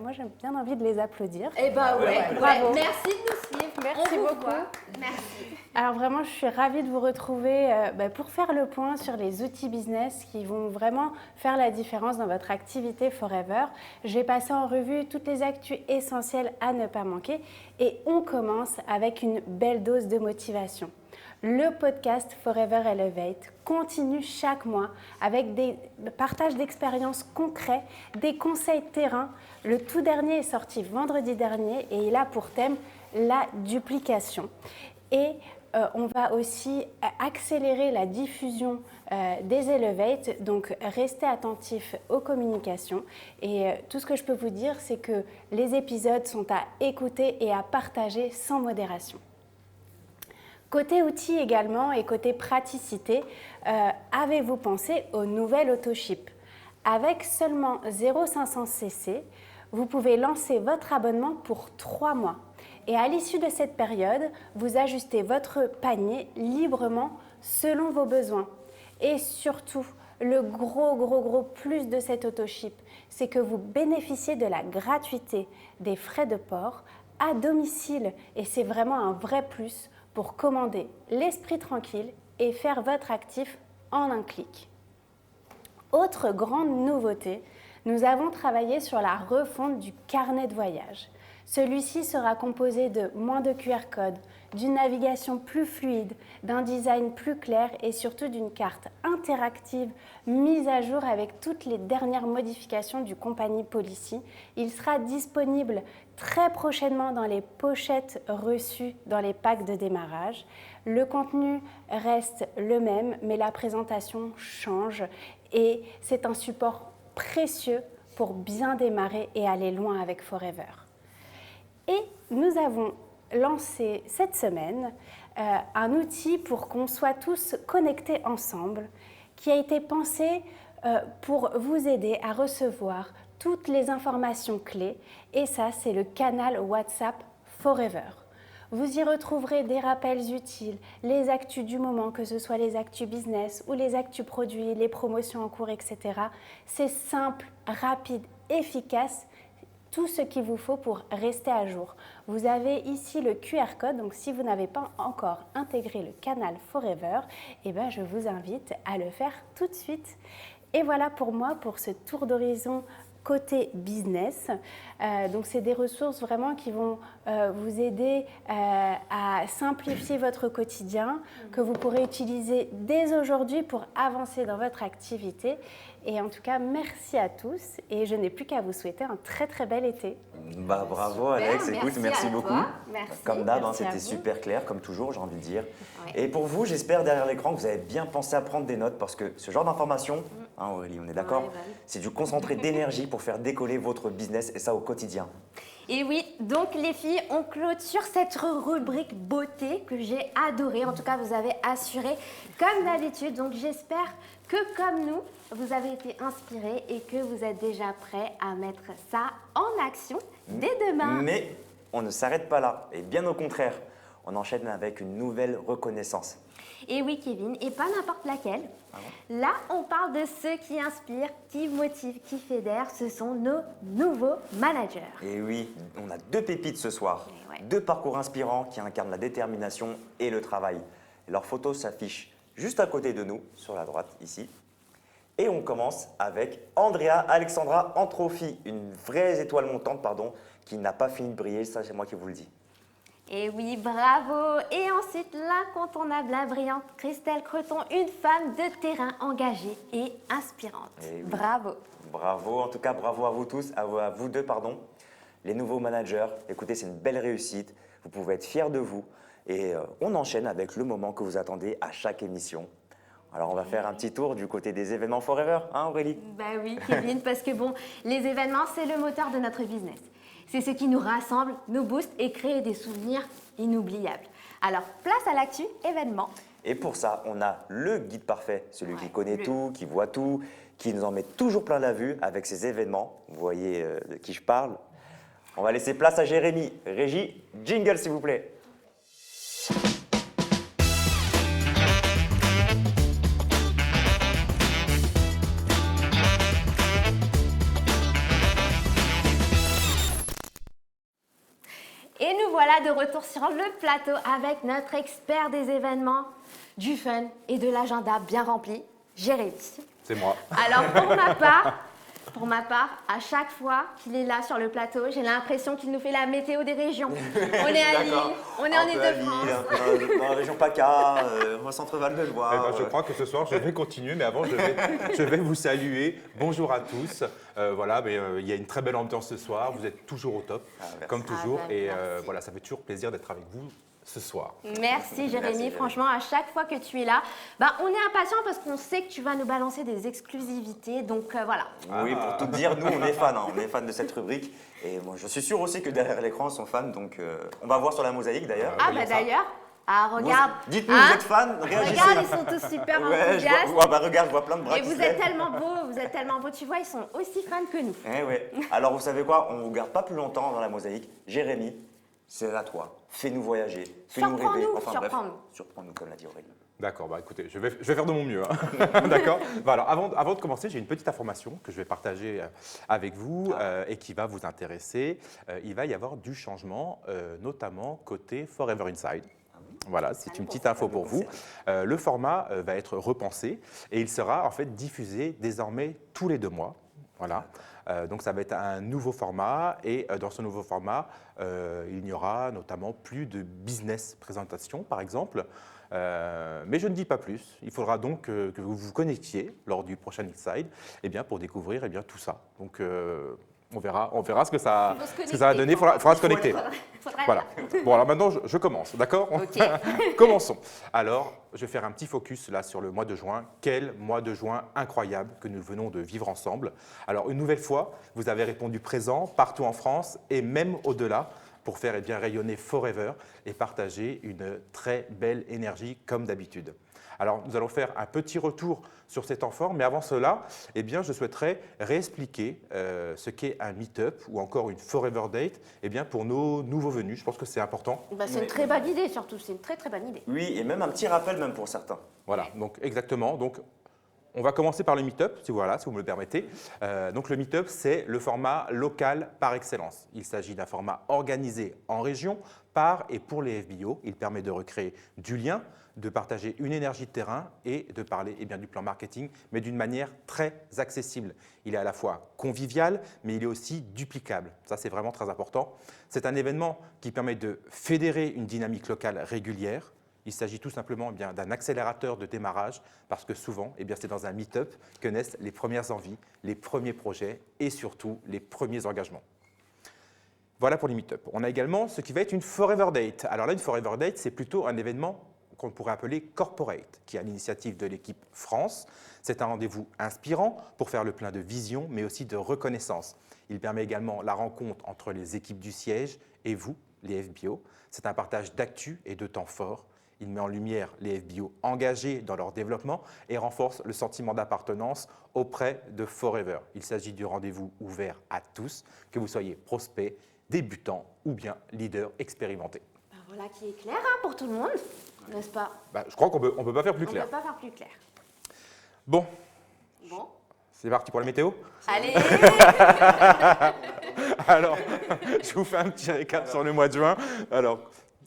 moi j'ai bien envie de les applaudir. Eh ben ouais, bravo. Merci de nous suivre. Merci On vous beaucoup. voit. Merci. Alors vraiment, je suis ravie de vous retrouver pour faire le point sur les outils business qui vont vraiment faire la différence dans votre activité Forever. J'ai passé en revue toutes les actus essentielles à ne pas manquer et on commence avec une belle dose de motivation. Le podcast Forever Elevate continue chaque mois avec des partages d'expériences concrets, des conseils terrain. Le tout dernier est sorti vendredi dernier et il a pour thème la duplication. Et on va aussi accélérer la diffusion des Elevate, donc restez attentifs aux communications. Et tout ce que je peux vous dire, c'est que les épisodes sont à écouter et à partager sans modération. Côté outils également et côté praticité, avez-vous pensé au nouvel AutoShip? Avec seulement 0,500 cc, vous pouvez lancer votre abonnement pour 3 mois. Et à l'issue de cette période, vous ajustez votre panier librement selon vos besoins. Et surtout, le gros plus de cet AutoShip, c'est que vous bénéficiez de la gratuité des frais de port à domicile. Et c'est vraiment un vrai plus pour commander l'esprit tranquille et faire votre actif en un clic. Autre grande nouveauté, nous avons travaillé sur la refonte du carnet de voyage. Celui-ci sera composé de moins de QR codes, d'une navigation plus fluide, d'un design plus clair et surtout d'une carte interactive mise à jour avec toutes les dernières modifications du Compagnie Policy. Il sera disponible très prochainement dans les pochettes reçues dans les packs de démarrage. Le contenu reste le même, mais la présentation change et c'est un support précieux pour bien démarrer et aller loin avec Forever. Et nous avons lancé cette semaine un outil pour qu'on soit tous connectés ensemble, qui a été pensé pour vous aider à recevoir toutes les informations clés. Et ça, c'est le canal WhatsApp Forever. Vous y retrouverez des rappels utiles, les actus du moment, que ce soit les actus business ou les actus produits, les promotions en cours, etc. C'est simple, rapide, efficace. Tout ce qu'il vous faut pour rester à jour. Vous avez ici le QR code, donc si vous n'avez pas encore intégré le canal Forever, je vous invite à le faire tout de suite. Et voilà pour moi, pour ce tour d'horizon côté business. Donc c'est des ressources vraiment qui vont vous aider à simplifier votre quotidien, que vous pourrez utiliser dès aujourd'hui pour avancer dans votre activité. Et en tout cas, merci à tous et je n'ai plus qu'à vous souhaiter un très très bel été. Bah, bravo Alex, écoute, merci à beaucoup. toi. Merci. Comme d'hab, Merci à c'était vous. super clair, comme toujours, j'ai envie de dire. Ouais. Et pour vous, j'espère derrière l'écran que vous avez bien pensé à prendre des notes parce que ce genre d'information, hein, Aurélie, on est d'accord, Ouais, Val. c'est du concentré d'énergie pour faire décoller votre business et ça au quotidien. Et oui, donc les filles, on clôture cette rubrique beauté que j'ai adorée. En tout cas, vous avez assuré comme d'habitude. Donc j'espère que comme nous, vous avez été inspirés et que vous êtes déjà prêts à mettre ça en action dès demain. Mais on ne s'arrête pas là et bien au contraire, on enchaîne avec une nouvelle reconnaissance. Et oui, Kevin, et pas n'importe laquelle. Là, on parle de ceux qui inspirent, qui motivent, qui fédèrent. Ce sont nos nouveaux managers. Et oui, on a 2 pépites ce soir. Et ouais. 2 parcours inspirants qui incarnent la détermination et le travail. Leurs photos s'affichent juste à côté de nous, sur la droite, ici. Et on commence avec Andrea Alexandra Antrofi, une vraie étoile montante, qui n'a pas fini de briller, ça c'est moi qui vous le dis. Et oui, bravo. Et ensuite, l'incontournable, la brillante Christelle Creton, une femme de terrain engagée et inspirante. Et oui. Bravo. Bravo, en tout cas bravo à vous tous, à vous deux, les nouveaux managers. Écoutez, c'est une belle réussite, vous pouvez être fiers de vous. Et on enchaîne avec le moment que vous attendez à chaque émission. Alors, on va faire un petit tour du côté des événements Forever, hein Aurélie? Bah oui, Kevin, parce que bon, les événements, c'est le moteur de notre business. C'est ce qui nous rassemble, nous booste et crée des souvenirs inoubliables. Alors, place à l'actu événement. Et pour ça, on a le guide parfait, celui qui connaît le- tout, qui voit tout, qui nous en met toujours plein la vue avec ses événements. Vous voyez de qui je parle. On va laisser place à Jérémy. Régie, jingle s'il vous plaît. Et nous voilà de retour sur le plateau avec notre expert des événements, du fun et de l'agenda bien rempli, Jérémy. C'est moi. Alors pour ma part, à chaque fois qu'il est là sur le plateau, j'ai l'impression qu'il nous fait la météo des régions. On est à Lille, on est en Ile-de-France. Dans la région PACA, au centre Val de Eh Loire. ben, je crois que ce soir, je vais continuer, mais avant, je vais vous saluer. Bonjour à tous. Voilà, il y a une très belle ambiance ce soir. Vous êtes toujours au top, merci. comme toujours. Ah, Et merci. voilà, ça fait toujours plaisir d'être avec vous ce soir. Merci Jérémy, Jérémy. franchement à chaque fois que tu es là, on est impatient parce qu'on sait que tu vas nous balancer des exclusivités, donc voilà. Oui, pour tout dire, nous, on est fans. On est fans de cette rubrique. Et moi, je suis sûr aussi que derrière l'écran, ils sont fans. Donc, on va voir sur la mosaïque d'ailleurs. Ah Voyons ça. d'ailleurs, regarde, Dites-nous, hein, vous êtes fans? Réagissez. regarde, ils sont tous super Ouais, enthousiastes. regarde, je vois plein de bras Et qui vous se êtes lèvent. tellement beaux, tu vois, ils sont aussi fans que nous. Eh ouais. Alors, vous savez quoi? On ne vous garde pas plus longtemps dans la mosaïque. Jérémy, c'est à toi. Fais-nous voyager. Fais-nous rêver. Surprends-nous, Enfin, bref, surprends-nous. surprends-nous, comme l'a dit Aurélie. D'accord, écoutez, je vais faire de mon mieux. Hein. D'accord. Alors, avant de commencer, j'ai une petite information que je vais partager avec vous et qui va vous intéresser. Il va y avoir du changement, notamment côté Forever Inside. Voilà, c'est une petite info pour vous. Le format va être repensé et il sera en fait diffusé désormais tous les 2 mois. Voilà. Donc ça va être un nouveau format et dans ce nouveau format, il n'y aura notamment plus de business présentation par exemple. Mais je ne dis pas plus. Il faudra donc que vous vous connectiez lors du prochain Inside pour découvrir tout ça. Donc on verra ce que ça va donner. Il faudra se connecter. Voilà. Bon, alors maintenant, je commence, d'accord? Ok. Commençons. Alors, je vais faire un petit focus là sur le mois de juin. Quel mois de juin incroyable que nous venons de vivre ensemble. Alors, une nouvelle fois, vous avez répondu présent partout en France et même au-delà pour faire rayonner Forever et partager une très belle énergie comme d'habitude. Alors, nous allons faire un petit retour sur ces temps forts, mais avant cela, je souhaiterais réexpliquer ce qu'est un meet-up ou encore une Forever Date pour nos nouveaux venus. Je pense que c'est important. C'est une très bonne idée surtout, c'est une très très bonne idée. Oui, et même un petit rappel même pour certains. Voilà, donc exactement. Donc, on va commencer par le meet-up, si vous me le permettez. Donc le meet-up, c'est le format local par excellence. Il s'agit d'un format organisé en région par et pour les FBO. Il permet de recréer du lien, de partager une énergie de terrain et de parler du plan marketing, mais d'une manière très accessible. Il est à la fois convivial, mais il est aussi duplicable. Ça, c'est vraiment très important. C'est un événement qui permet de fédérer une dynamique locale régulière. Il s'agit tout simplement d'un accélérateur de démarrage parce que souvent, c'est dans un meet-up que naissent les premières envies, les premiers projets et surtout les premiers engagements. Voilà pour les meet-up. On a également ce qui va être une Forever Date. Alors là, une Forever Date, c'est plutôt un événement qu'on pourrait appeler corporate, qui est à l'initiative de l'équipe France. C'est un rendez-vous inspirant pour faire le plein de vision, mais aussi de reconnaissance. Il permet également la rencontre entre les équipes du siège et vous, les FBO. C'est un partage d'actu et de temps forts. Il met en lumière les FBO engagés dans leur développement et renforce le sentiment d'appartenance auprès de Forever. Il s'agit du rendez-vous ouvert à tous, que vous soyez prospect, débutant ou bien leader expérimenté. Voilà qui est clair pour tout le monde. N'est-ce pas? Je crois qu'on peut pas faire plus On ne clair. peut pas faire plus clair. Bon, Bon, c'est parti pour la météo. allez. Alors, je vous fais un petit récap sur le mois de juin. Alors,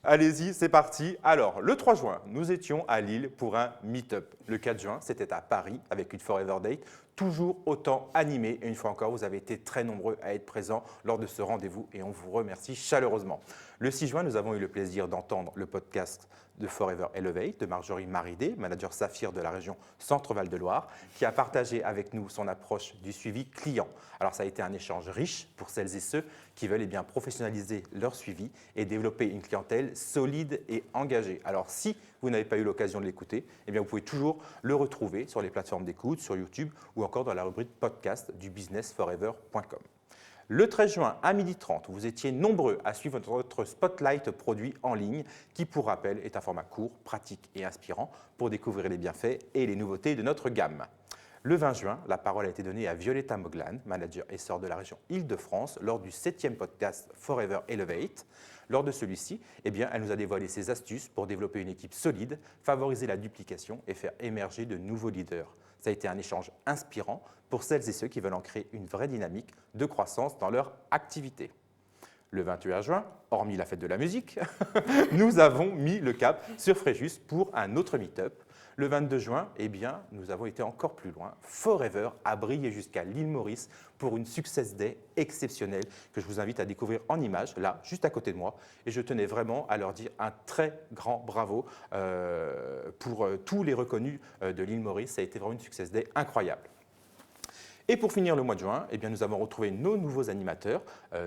allez-y, c'est parti. Alors, le 3 juin, nous étions à Lille pour un meet-up. Le 4 juin, c'était à Paris avec une Forever Date, toujours autant animée. Et une fois encore, vous avez été très nombreux à être présents lors de ce rendez-vous et on vous remercie chaleureusement. Le 6 juin, nous avons eu le plaisir d'entendre le podcast de Forever Elevate de Marjorie Maridé, manager Saphir de la région Centre-Val de Loire, qui a partagé avec nous son approche du suivi client. Alors ça a été un échange riche pour celles et ceux qui veulent bien professionnaliser leur suivi et développer une clientèle solide et engagée. Alors si vous n'avez pas eu l'occasion de l'écouter, bien vous pouvez toujours le retrouver sur les plateformes d'écoute, sur YouTube ou encore dans la rubrique podcast du businessforever.com. Le 13 juin à 12h30, vous étiez nombreux à suivre notre Spotlight produit en ligne qui, pour rappel, est un format court, pratique et inspirant pour découvrir les bienfaits et les nouveautés de notre gamme. Le 20 juin, la parole a été donnée à Violetta Moglan, manager essor de la région Île-de-France, lors du 7e podcast Forever Elevate. Lors de celui-ci, elle nous a dévoilé ses astuces pour développer une équipe solide, favoriser la duplication et faire émerger de nouveaux leaders. Ça a été un échange inspirant pour celles et ceux qui veulent en créer une vraie dynamique de croissance dans leur activité. Le 21 juin, hormis la fête de la musique, nous avons mis le cap sur Fréjus pour un autre meet-up. Le 22 juin, nous avons été encore plus loin. Forever a brillé jusqu'à l'île Maurice pour une Success Day exceptionnelle que je vous invite à découvrir en images, là, juste à côté de moi. Et je tenais vraiment à leur dire un très grand bravo pour tous les reconnus de l'île Maurice. Ça a été vraiment une Success Day incroyable. Et pour finir le mois de juin, nous avons retrouvé nos nouveaux animateurs.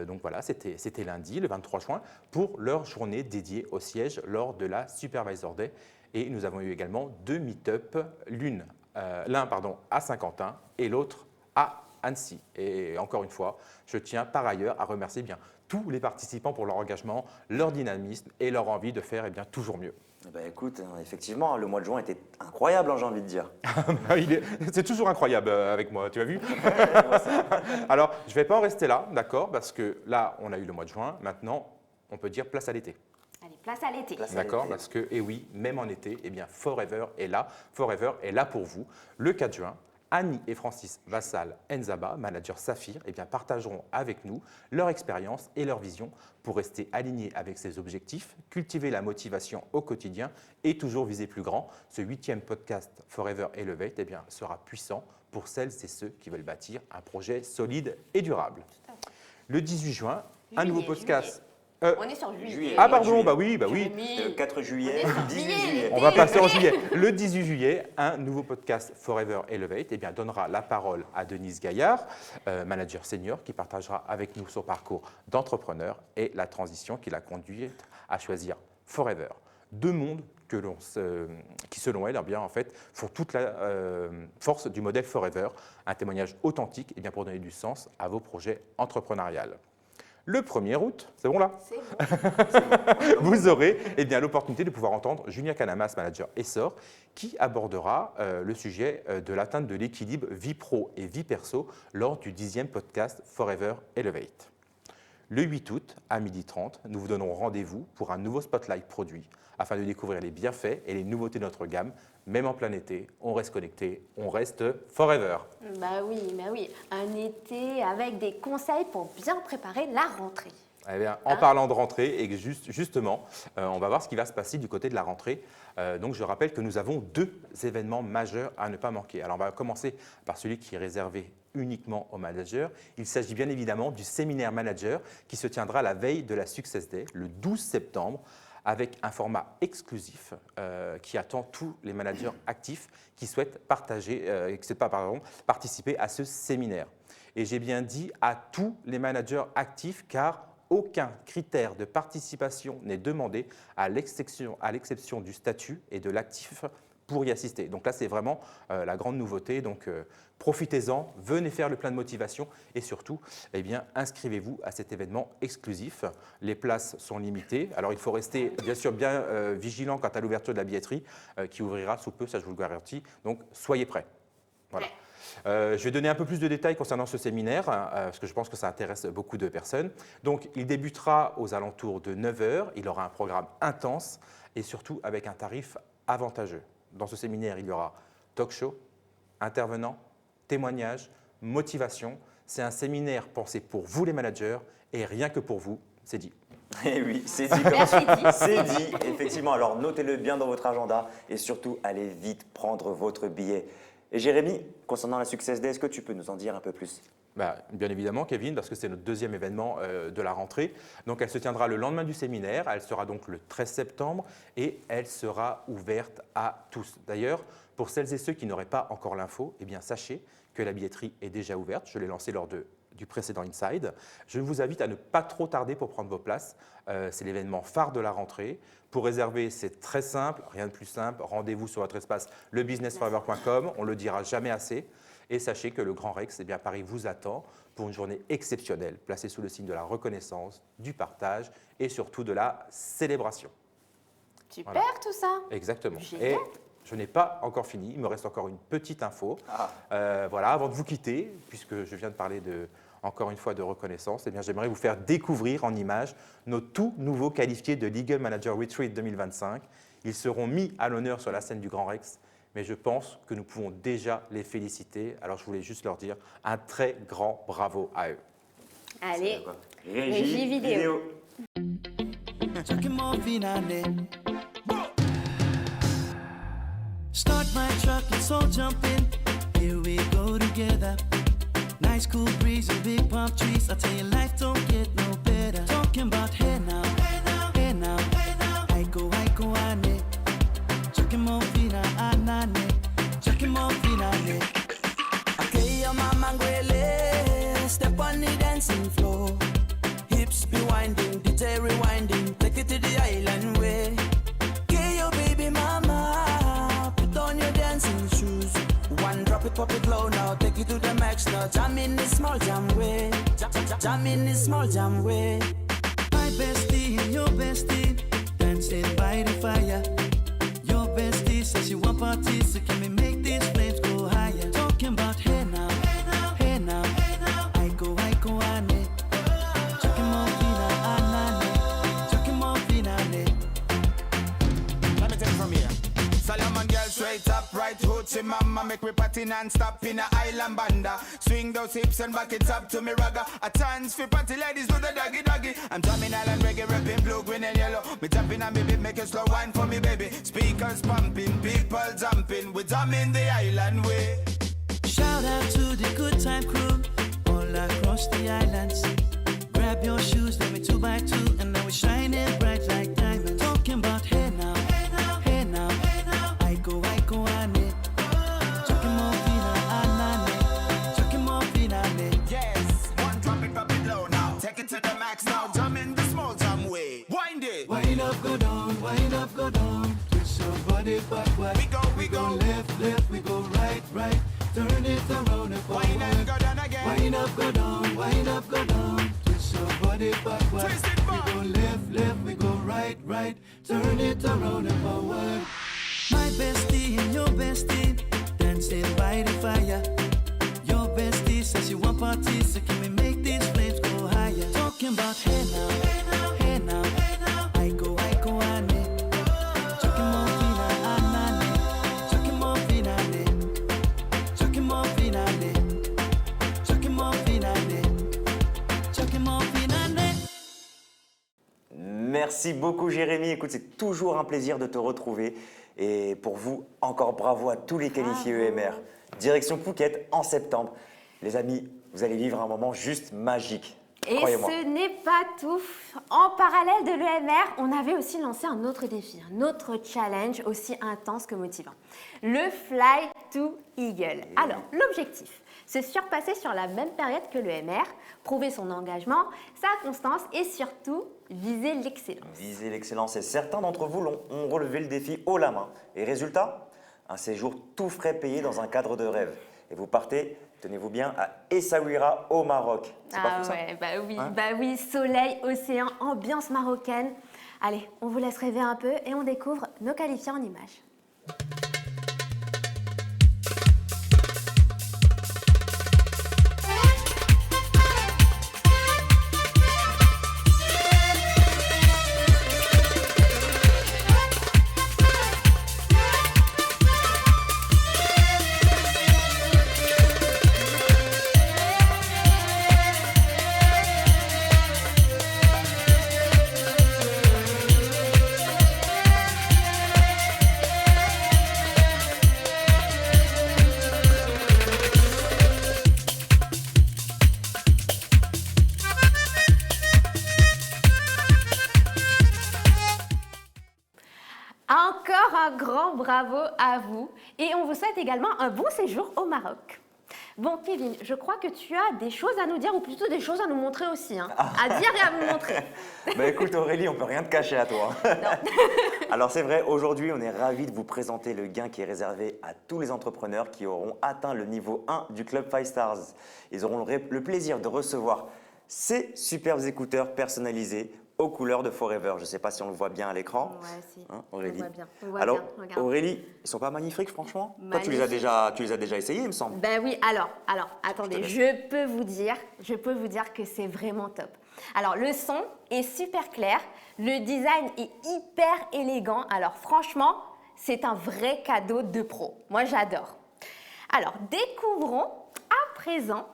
Donc voilà, c'était lundi, le 23 juin, pour leur journée dédiée au siège lors de la Supervisor Day. Et nous avons eu également 2 meet-up, l'un à Saint-Quentin et l'autre à Annecy. Et encore une fois, je tiens par ailleurs à remercier tous les participants pour leur engagement, leur dynamisme et leur envie de faire toujours mieux. Écoute, effectivement, le mois de juin était incroyable, j'ai envie de dire. C'est toujours incroyable avec moi, tu as vu? Alors, je ne vais pas en rester là, d'accord? Parce que là, on a eu le mois de juin. Maintenant, on peut dire place à l'été. Allez, place à l'été. D'accord, parce que, oui, même en été, Forever est là. Forever est là pour vous. Le 4 juin, Annie et Francis Vassal Nzaba, manager Saphir, partageront avec nous leur expérience et leur vision pour rester alignés avec ses objectifs, cultiver la motivation au quotidien et toujours viser plus grand. Ce 8e podcast Forever Elevate sera puissant pour celles et ceux qui veulent bâtir un projet solide et durable. Le 18 juin, un nouveau podcast. On est sur juillet. Ah pardon, oui. Le 4 juillet, 18 juillet. On va passer en juillet. Le 18 juillet, un nouveau podcast Forever Elevate donnera la parole à Denise Gaillard, manager senior, qui partagera avec nous son parcours d'entrepreneur et la transition qui l'a conduite à choisir Forever. 2 mondes qui, selon elle, font toute la force du modèle Forever. Un témoignage authentique pour donner du sens à vos projets entrepreneuriaux. Le 1er août, c'est bon là? C'est bon. Vous aurez l'opportunité de pouvoir entendre Julia Canamas, manager Essor, qui abordera le sujet de l'atteinte de l'équilibre vie pro et vie perso lors du 10e podcast Forever Elevate. Le 8 août, à 12h30, nous vous donnons rendez-vous pour un nouveau Spotlight produit afin de découvrir les bienfaits et les nouveautés de notre gamme. Même en plein été, on reste connecté, on reste Forever. Oui. Un été avec des conseils pour bien préparer la rentrée. En parlant de rentrée, et justement, on va voir ce qui va se passer du côté de la rentrée. Donc, je rappelle que nous avons 2 événements majeurs à ne pas manquer. Alors, on va commencer par celui qui est réservé uniquement aux managers. Il s'agit bien évidemment du séminaire manager qui se tiendra la veille de la Success Day, le 12 septembre, avec un format exclusif qui attend tous les managers actifs qui souhaitent participer à ce séminaire. Et j'ai bien dit à tous les managers actifs car aucun critère de participation n'est demandé à l'exception du statut et de l'actif pour y assister. Donc là, c'est vraiment la grande nouveauté. Donc profitez-en, venez faire le plein de motivation et surtout, inscrivez-vous à cet événement exclusif. Les places sont limitées. Alors il faut rester bien sûr bien vigilant quant à l'ouverture de la billetterie qui ouvrira sous peu, ça je vous le garantis. Donc soyez prêts. Voilà. Je vais donner un peu plus de détails concernant ce séminaire, parce que je pense que ça intéresse beaucoup de personnes. Donc, il débutera aux alentours de 9 h. Il aura un programme intense et surtout avec un tarif avantageux. Dans ce séminaire, il y aura talk show, intervenants, témoignages, motivation. C'est un séminaire pensé pour vous les managers et rien que pour vous, c'est dit. Eh oui, c'est dit, comme ça. C'est dit, effectivement. Alors notez-le bien dans votre agenda et surtout allez vite prendre votre billet. Et Jérémy, concernant la Success Day, est-ce que tu peux nous en dire un peu plus? Bien évidemment, Kevin, parce que c'est notre deuxième événement de la rentrée. Donc, elle se tiendra le lendemain du séminaire. Elle sera donc le 13 septembre et elle sera ouverte à tous. D'ailleurs, pour celles et ceux qui n'auraient pas encore l'info, eh bien, sachez que la billetterie est déjà ouverte. Je l'ai lancée lors du précédent Inside. Je vous invite à ne pas trop tarder pour prendre vos places. C'est l'événement phare de la rentrée. Pour réserver, c'est très simple, rien de plus simple. Rendez-vous sur votre espace lebusinessforever.com. On ne le dira jamais assez. Et sachez que le Grand Rex, Paris vous attend pour une journée exceptionnelle, placée sous le signe de la reconnaissance, du partage et surtout de la célébration. Super Voilà. tout ça. Exactement. Génial. Et je n'ai pas encore fini, il me reste encore une petite info. Voilà, avant de vous quitter, puisque je viens de parler encore une fois de reconnaissance, eh bien, j'aimerais vous faire découvrir en images nos tout nouveaux qualifiés de Legal Manager Retreat 2025. Ils seront mis à l'honneur sur la scène du Grand Rex, mais je pense que nous pouvons déjà les féliciter. Alors je voulais juste leur dire un très grand bravo à eux. Allez, Régie vidéo. Start my truck, let's all jump in. Here we go together. Nice cool breeze and big palm trees. I tell you, life don't get no better. Talking about hey now, hey now, hey now, hey now. Aiko, ane. Chucking more fina, anane. Chucking more fina, ane. Okay, your mama ngwele. Step on the dancing floor. Hips be winding, DJ rewinding. Take it to the island way. Okay, your baby mama. Put on your dancing shoes. One drop it, pop it low now. Take it to the max now. Jam in this small jam way. Jam in this small jam way. My bestie and your bestie dancing by the fire. Your bestie says she want parties, so can we make these flames go higher? Talking about hey now, hey now, hey now, hey now. Aiko, ane. Chucking more fina, anane. Chucking more fina, ane. Let me take it from here. Solomon girl straight up, right hoochie mama. Make me party non-stop in a island banda. Swing those hips and back it up to me ragga. A chance for party ladies do the doggy doggy. I'm drumming island reggae, rapping blue, green and yellow. Me jumping and me beat, make a slow wine for me baby. Speakers pumping, people jumping. We drumming the island way. Shout out to the good time crew all across the islands. Grab your shoes, let me 2 by 2, and now we're shining bright like diamonds. Talking about hey now, hey now, hey now, hey now. Aiko, ane. Chucking more fina, anane. Chucking more fina, ane. Yes, one drop it low now. Take it to the max now. Jump in the small jam way. Wind it. Wind up, go down, wind up, go down. Twist your body backward. We go. Left, we go right. Turn it around and forward. Wind and go down again. Wind up, go down, wind up, go down. Twist your body backward. Twist it back. We go left, we go right. Turn it around and forward. My bestie and your bestie dancing by the fire. Your bestie says she want parties, so can we make these flames go higher? Talking about hey now, hey now, hey now, hey now. Aiko, ane. Chucking more fina, anane. Chucking more fina, ane. Chucking more fina, ane. Chucking more fina, ane. Chucking more fina, ane. Merci beaucoup Jérémy. Écoute, c'est toujours un plaisir de te retrouver. Et pour vous, encore bravo à tous les qualifiés EMR. Direction Phuket en septembre. Les amis, vous allez vivre un moment juste magique. Et Croyez-moi. ce n'est pas tout. En parallèle de l'EMR, on avait aussi lancé un autre défi, un autre challenge aussi intense que motivant. Le Fly to Eagle. Alors, l'objectif, c'est surpasser sur la même période que l'EMR, prouver son engagement, sa constance et surtout viser l'excellence. Visez l'excellence et certains d'entre vous ont relevé le défi haut la main. Et résultat, un séjour tout frais payé dans un cadre de rêve. Et vous partez, tenez-vous bien, à Essaouira au Maroc. C'est pas fou ça? Ouais, Hein? bah oui, soleil, océan, ambiance marocaine. Allez, on vous laisse rêver un peu et on découvre nos qualifiés en images. bravo à vous et on vous souhaite également un bon séjour au Maroc. Bon, Kevin, je crois que tu as des choses à nous dire, ou plutôt des choses à nous montrer aussi, hein. À dire et à nous montrer. Bah écoute Aurélie, on peut rien te cacher à toi. Alors c'est vrai, aujourd'hui on est ravis de vous présenter le gain qui est réservé à tous les entrepreneurs qui auront atteint le niveau 1 du Club 5 Stars. Ils auront le plaisir de recevoir ces superbes écouteurs personnalisés aux couleurs de Forever. Je ne sais pas si on le voit bien à l'écran. Ouais, si. Hein, Aurélie. On voit bien. On voit Alors, bien, regarde. Aurélie, ils sont pas magnifiques, franchement? Toi, tu Magnifiques. les as déjà essayés, il me semble. Ben oui, alors, attendez, je peux vous dire que c'est vraiment top. Alors, le son est super clair, le design est hyper élégant. Alors, franchement, c'est un vrai cadeau de pro. Moi, j'adore. Alors, découvrons à présent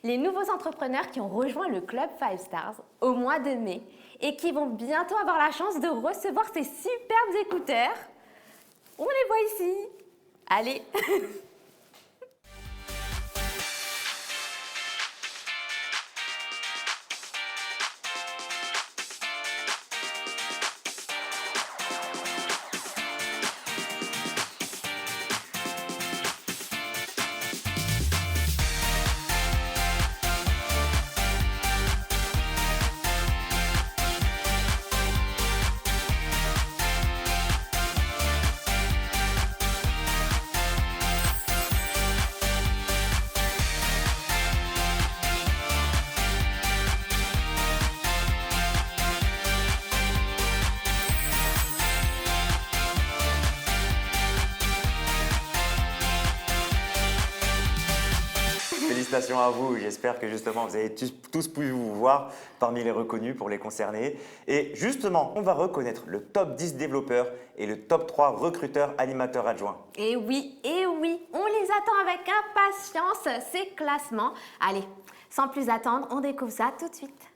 les nouveaux entrepreneurs qui ont rejoint le Club 5 Stars au mois de mai et qui vont bientôt avoir la chance de recevoir ces superbes écouteurs. On les voit ici. Allez. Félicitations à vous, j'espère que justement vous avez tous pu vous voir parmi les reconnus pour les concerner. Et justement, on va reconnaître le top 10 développeurs et le top 3 recruteurs animateurs adjoints. Et oui, on les attend avec impatience, ces classements. Allez, sans plus attendre, on découvre ça tout de suite.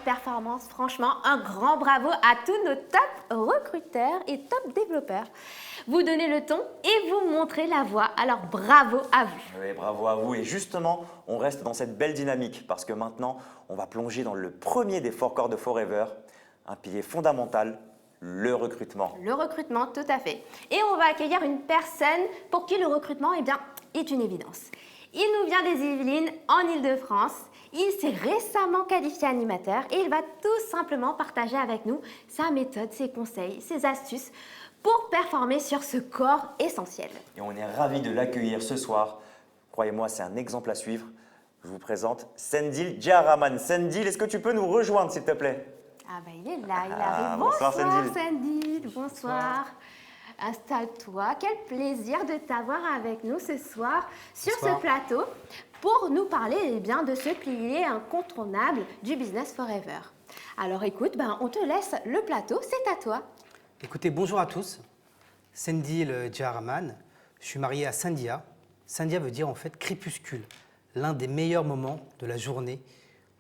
Performance, franchement, un grand bravo à tous nos top recruteurs et top développeurs. Vous donnez le ton et vous montrez la voie, alors bravo à vous. Oui, bravo à vous. Et justement, on reste dans cette belle dynamique parce que maintenant, on va plonger dans le premier des 4 corps de Forever, un pilier fondamental, le recrutement. Le recrutement, tout à fait. Et on va accueillir une personne pour qui le recrutement est une évidence. Il nous vient des Yvelines, en Ile-de-France. Il s'est récemment qualifié animateur et il va tout simplement partager avec nous sa méthode, ses conseils, ses astuces pour performer sur ce corps essentiel. Et on est ravis de l'accueillir ce soir. Croyez-moi, c'est un exemple à suivre. Je vous présente Sendil Djaraman. Sendil, est-ce que tu peux nous rejoindre, s'il te plaît? Ah bah il est là, il arrive. Bonsoir, Sendil. Sendil, bonsoir. Installe-toi. Quel plaisir de t'avoir avec nous ce soir sur ce plateau pour nous parler de ce pilier incontournable du Business Forever. Alors écoute, on te laisse le plateau, c'est à toi. Écoutez, bonjour à tous. Sendil Djaraman, je suis marié à Sandia. Sandia veut dire en fait crépuscule, l'un des meilleurs moments de la journée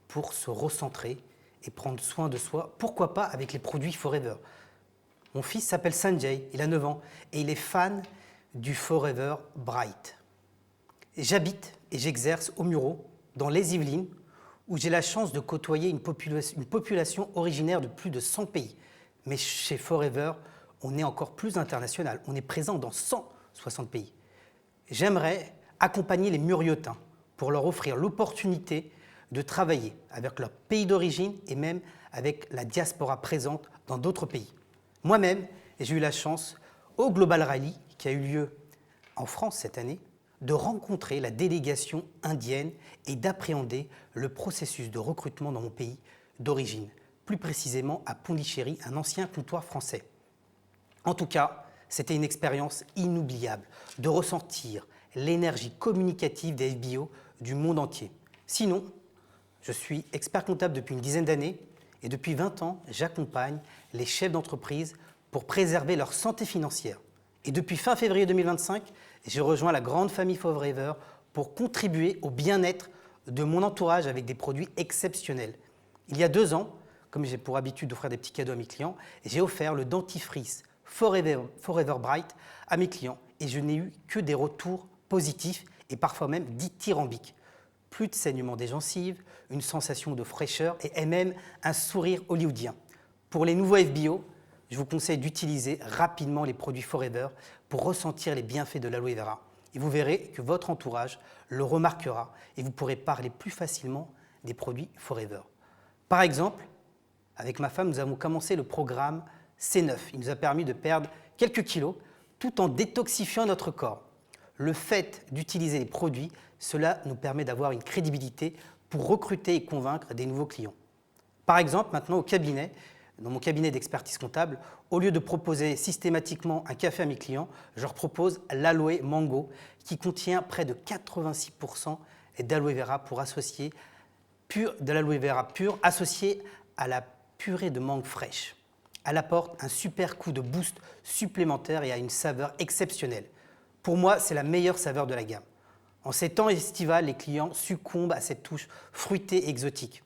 pour se recentrer et prendre soin de soi, pourquoi pas avec les produits Forever. Mon fils s'appelle Sanjay, il a 9 ans et il est fan du Forever Bright. J'habite et j'exerce au Mureau, dans les Yvelines, où j'ai la chance de côtoyer une population originaire de plus de 100 pays. Mais chez Forever, on est encore plus international. On est présent dans 160 pays. J'aimerais accompagner les Muriotins pour leur offrir l'opportunité de travailler avec leur pays d'origine et même avec la diaspora présente dans d'autres pays. Moi-même, j'ai eu la chance, au Global Rally, qui a eu lieu en France cette année, de rencontrer la délégation indienne et d'appréhender le processus de recrutement dans mon pays d'origine, plus précisément à Pondichéry, un ancien comptoir français. En tout cas, c'était une expérience inoubliable de ressentir l'énergie communicative des FBO du monde entier. Sinon, je suis expert comptable depuis une dizaine d'années et depuis 20 ans, j'accompagne les chefs d'entreprise pour préserver leur santé financière. Et depuis fin février 2025, j'ai rejoint la grande famille Forever pour contribuer au bien-être de mon entourage avec des produits exceptionnels. Il y a 2 ans, comme j'ai pour habitude d'offrir des petits cadeaux à mes clients, j'ai offert le dentifrice Forever Bright à mes clients et je n'ai eu que des retours positifs et parfois même dithyrambiques. Plus de saignement des gencives, une sensation de fraîcheur et même un sourire hollywoodien. Pour les nouveaux FBO, je vous conseille d'utiliser rapidement les produits Forever pour ressentir les bienfaits de l'aloe vera. Et vous verrez que votre entourage le remarquera et vous pourrez parler plus facilement des produits Forever. Par exemple, avec ma femme, nous avons commencé le programme C9. Il nous a permis de perdre quelques kilos tout en détoxifiant notre corps. Le fait d'utiliser les produits, cela nous permet d'avoir une crédibilité pour recruter et convaincre des nouveaux clients. Par exemple, maintenant au cabinet, dans mon cabinet d'expertise comptable, au lieu de proposer systématiquement un café à mes clients, je leur propose l'aloe mango qui contient près de 86% d'aloe vera de l'aloe vera pure associée à la purée de mangue fraîche. Elle apporte un super coup de boost supplémentaire et a une saveur exceptionnelle. Pour moi, c'est la meilleure saveur de la gamme. En ces temps estivales, les clients succombent à cette touche fruitée et exotique.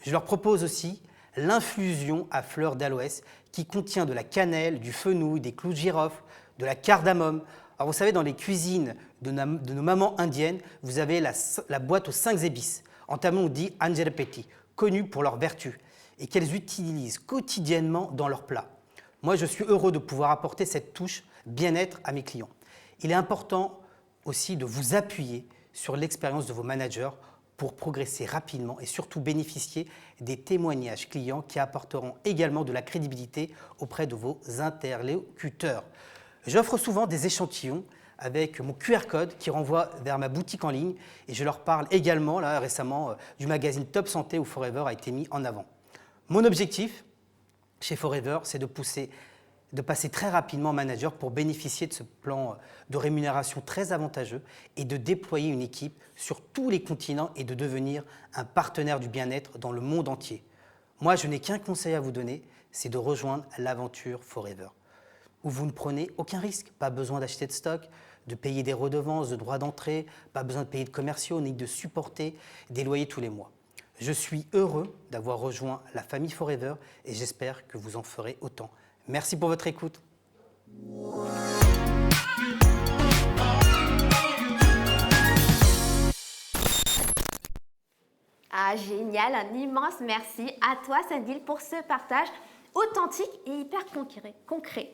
Je leur propose aussi l'infusion à fleurs d'aloès qui contient de la cannelle, du fenouil, des clous de girofle, de la cardamome. Alors vous savez, dans les cuisines de nos mamans indiennes, vous avez la boîte aux 5 épices, en tamil on dit Anjalapeti, connue pour leurs vertus et qu'elles utilisent quotidiennement dans leurs plats. Moi, je suis heureux de pouvoir apporter cette touche bien-être à mes clients. Il est important aussi de vous appuyer sur l'expérience de vos managers pour progresser rapidement et surtout bénéficier des témoignages clients qui apporteront également de la crédibilité auprès de vos interlocuteurs. J'offre souvent des échantillons avec mon QR code qui renvoie vers ma boutique en ligne et je leur parle également là, récemment du magazine Top Santé où Forever a été mis en avant. Mon objectif chez Forever, c'est de passer très rapidement manager pour bénéficier de ce plan de rémunération très avantageux et de déployer une équipe sur tous les continents et de devenir un partenaire du bien-être dans le monde entier. Moi, je n'ai qu'un conseil à vous donner, c'est de rejoindre l'aventure Forever, où vous ne prenez aucun risque, pas besoin d'acheter de stock, de payer des redevances, de droits d'entrée, pas besoin de payer de commerciaux, ni de supporter des loyers tous les mois. Je suis heureux d'avoir rejoint la famille Forever et j'espère que vous en ferez autant. Merci pour votre écoute. Ah, génial, un immense merci à toi, Sendil, pour ce partage authentique et hyper concret.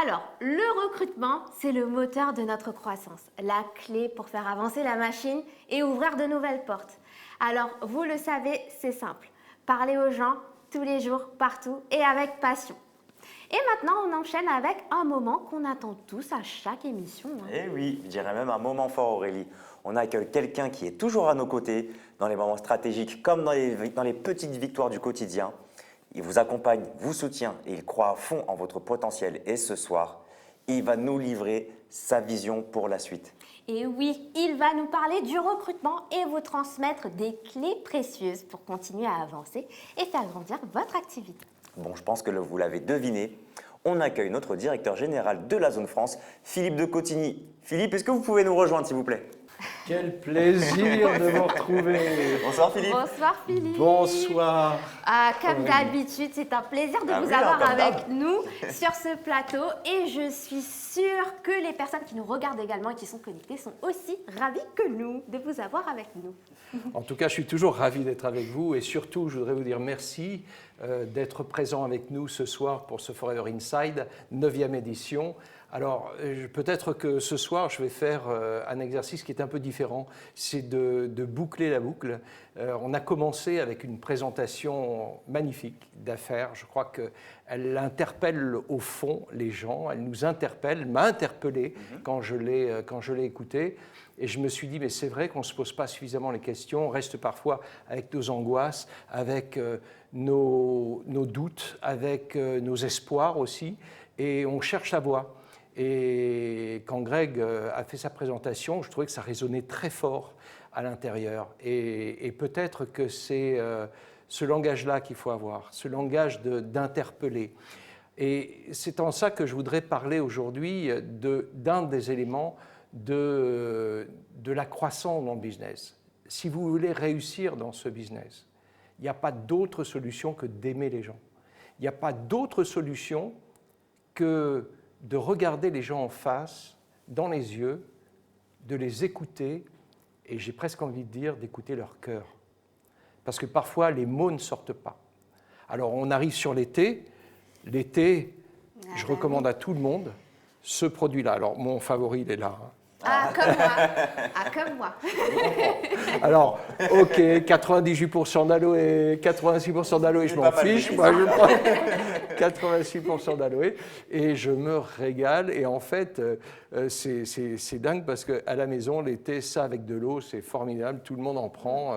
Alors, le recrutement, c'est le moteur de notre croissance, la clé pour faire avancer la machine et ouvrir de nouvelles portes. Alors, vous le savez, c'est simple. Parlez aux gens tous les jours, partout et avec passion. Et maintenant, on enchaîne avec un moment qu'on attend tous à chaque émission. Eh oui, je dirais même un moment fort, Aurélie. On accueille quelqu'un qui est toujours à nos côtés dans les moments stratégiques comme dans les petites victoires du quotidien. Il vous accompagne, vous soutient et il croit à fond en votre potentiel. Et ce soir, et il va nous livrer sa vision pour la suite. Et oui, il va nous parler du recrutement et vous transmettre des clés précieuses pour continuer à avancer et faire grandir votre activité. Bon, je pense que vous l'avez deviné, on accueille notre directeur général de la zone France, Philippe de Cotigny. Philippe, est-ce que vous pouvez nous rejoindre, s'il vous plaît? Quel plaisir de vous retrouver. Bonsoir Philippe. Bonsoir Philippe. Bonsoir. Comme d'habitude, c'est un plaisir de Ah vous oui, avoir comme avec d'hab. nous sur ce plateau et je suis sûre que les personnes qui nous regardent également et qui sont connectées sont aussi ravies que nous de vous avoir avec nous. En tout cas, je suis toujours ravi d'être avec vous et surtout, je voudrais vous dire merci d'être présent avec nous ce soir pour ce Forever Inside, 9e édition. Alors, peut-être que ce soir, je vais faire un exercice qui est un peu différent, c'est de boucler la boucle. On a commencé avec une présentation magnifique d'affaires. Je crois qu'elle interpelle au fond les gens, elle nous interpelle, m'a interpellé quand je l'ai écoutée. Et je me suis dit, mais c'est vrai qu'on ne se pose pas suffisamment les questions, on reste parfois avec nos angoisses, avec nos doutes, avec nos espoirs aussi, et on cherche la voie. Et quand Greg a fait sa présentation, je trouvais que ça résonnait très fort à l'intérieur. Et peut-être que c'est ce langage-là qu'il faut avoir, ce langage d'interpeller. Et c'est en ça que je voudrais parler aujourd'hui d'un des éléments de la croissance dans le business. Si vous voulez réussir dans ce business, il n'y a pas d'autre solution que d'aimer les gens. Il n'y a pas d'autre solution que de regarder les gens en face, dans les yeux, de les écouter, et j'ai presque envie de dire d'écouter leur cœur. Parce que parfois, les mots ne sortent pas. Alors, on arrive sur l'été. L'été, je recommande à tout le monde ce produit-là. Alors, mon favori, il est là. Comme moi. Comme moi. Alors, ok, 98% d'aloe, 86% d'aloe, je m'en fiche. Moi, je prends 86% d'aloe et je me régale. Et en fait, c'est dingue parce qu'à la maison, l'été, ça avec de l'eau, c'est formidable. Tout le monde en prend.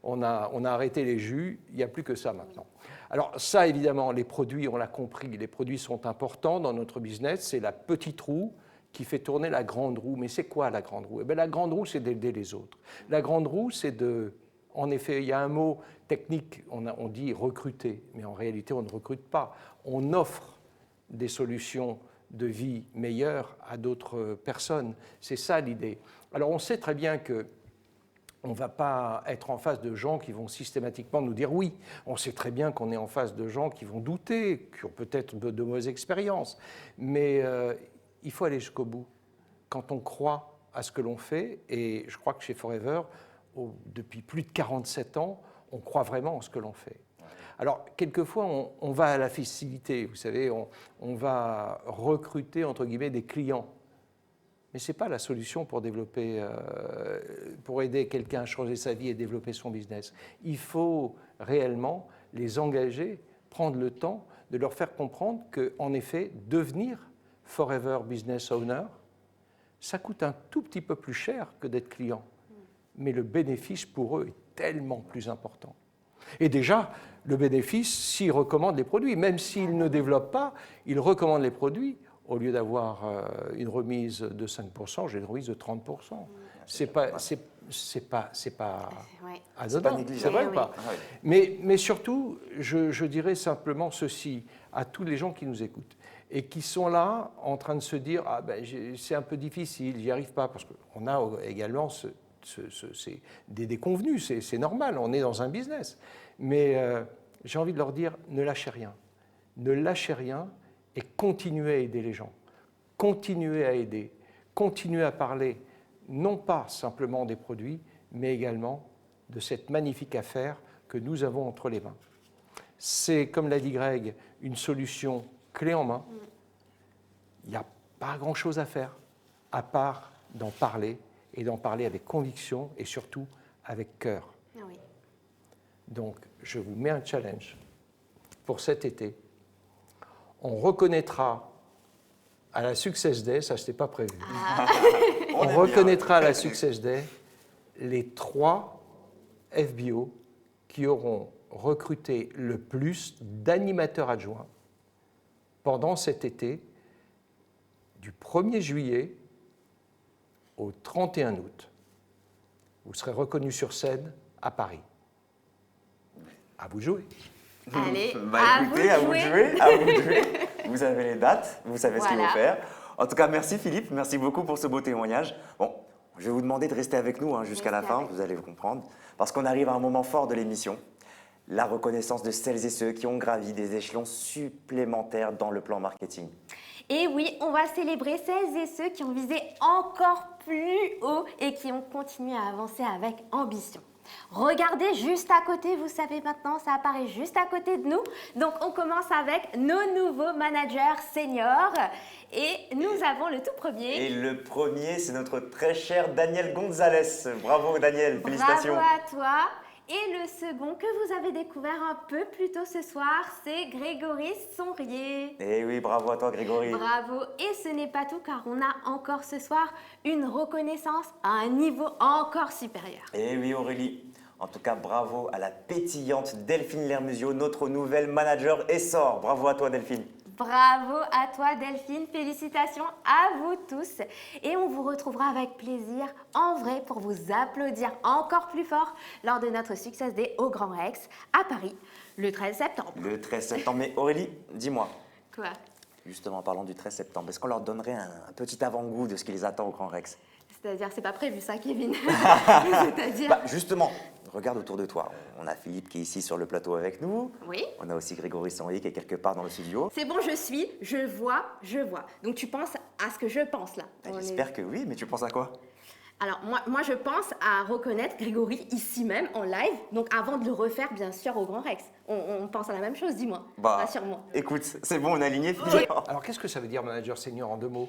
On a arrêté les jus. Il n'y a plus que ça maintenant. Alors ça, évidemment, les produits, on l'a compris, les produits sont importants dans notre business. C'est la petite roue qui fait tourner la grande roue. Mais c'est quoi la grande roue? Eh bien, la grande roue, c'est d'aider les autres. La grande roue, c'est de... En effet, il y a un mot technique, on dit recruter, mais en réalité, on ne recrute pas. On offre des solutions de vie meilleures à d'autres personnes. C'est ça l'idée. Alors, on sait très bien que on ne va pas être en face de gens qui vont systématiquement nous dire oui. On sait très bien qu'on est en face de gens qui vont douter, qui ont peut-être de mauvaises expériences. Mais il faut aller jusqu'au bout. Quand on croit à ce que l'on fait, et je crois que chez Forever, depuis plus de 47 ans, on croit vraiment en ce que l'on fait. Alors, quelquefois, on va à la facilité, vous savez, on va recruter, entre guillemets, des clients. Mais ce n'est pas la solution pour développer, pour aider quelqu'un à changer sa vie et développer son business. Il faut réellement les engager, prendre le temps de leur faire comprendre qu'en effet, devenir Forever Business Owner, ça coûte un tout petit peu plus cher que d'être client. Mais le bénéfice pour eux est tellement plus important. Et déjà, le bénéfice, s'ils recommandent les produits, même s'ils ne développent pas, ils recommandent les produits. Au lieu d'avoir une remise de 5%, j'ai une remise de 30%. C'est pas anodin, c'est vrai ou pas? Mais surtout, je dirais simplement ceci à tous les gens qui nous écoutent et qui sont là en train de se dire « Ah ben, c'est un peu difficile, j'y arrive pas », parce qu'on a également des déconvenus, c'est normal, on est dans un business. Mais j'ai envie de leur dire « Ne lâchez rien, ne lâchez rien ». Et continuer à aider les gens, continuer à aider, continuer à parler, non pas simplement des produits, mais également de cette magnifique affaire que nous avons entre les mains. C'est, comme l'a dit Greg, une solution clé en main. Il n'y a pas grand-chose à faire, à part d'en parler, et d'en parler avec conviction, et surtout avec cœur. Oui. Donc, je vous mets un challenge pour cet été. On reconnaîtra à la Success Day, ça je n'était pas prévu, on reconnaîtra à la Success Day les 3 FBO qui auront recruté le plus d'animateurs adjoints pendant cet été du 1er juillet au 31 août, vous serez reconnu sur scène à Paris. À vous de jouer. Allez, Bah écoutez, à vous de jouer, à vous de jouer. Vous avez les dates, vous savez ce qu'il faut faire. En tout cas, merci Philippe, merci beaucoup pour ce beau témoignage. Bon, je vais vous demander de rester avec nous jusqu'à la fin, vous allez vous comprendre, parce qu'on arrive à un moment fort de l'émission, la reconnaissance de celles et ceux qui ont gravi des échelons supplémentaires dans le plan marketing. Et oui, on va célébrer celles et ceux qui ont visé encore plus haut et qui ont continué à avancer avec ambition. Regardez juste à côté, vous savez maintenant, ça apparaît juste à côté de nous. Donc on commence avec nos nouveaux managers seniors et nous avons le tout premier. Et le premier, c'est notre très cher Daniel Gonzalez. Bravo Daniel, félicitations. Bravo à toi. Et le second que vous avez découvert un peu plus tôt ce soir, c'est Grégory Sonrier. Et oui, bravo à toi Grégory. Bravo. Et ce n'est pas tout car on a encore ce soir une reconnaissance à un niveau encore supérieur. Et oui Aurélie. En tout cas, bravo à la pétillante Delphine Lermusio, notre nouvelle manager Essor. Bravo à toi Delphine. Bravo à toi Delphine, félicitations à vous tous. Et on vous retrouvera avec plaisir en vrai pour vous applaudir encore plus fort lors de notre Success Day au Grand Rex à Paris le 13 septembre. Le 13 septembre. Mais Aurélie, dis-moi, Quoi? justement en parlant du 13 septembre, est-ce qu'on leur donnerait un petit avant-goût de ce qui les attend au Grand Rex? C'est-à-dire, c'est pas prévu ça, Kevin. C'est-à-dire... Bah, justement, regarde autour de toi. On a Philippe qui est ici sur le plateau avec nous. Oui. On a aussi Grégory Sonrier qui est quelque part dans le studio. C'est bon, je vois. Donc tu penses à ce que je pense là. Bah, On est- j'espère que oui, mais tu penses à quoi? Alors moi je pense à reconnaître Grégory ici même en live, donc avant de le refaire bien sûr au Grand Rex. On pense à la même chose, dis-moi. Bah, Rassure-moi. écoute, c'est bon, on a aligné Philippe. Alors, qu'est-ce que ça veut dire manager senior en 2 mots?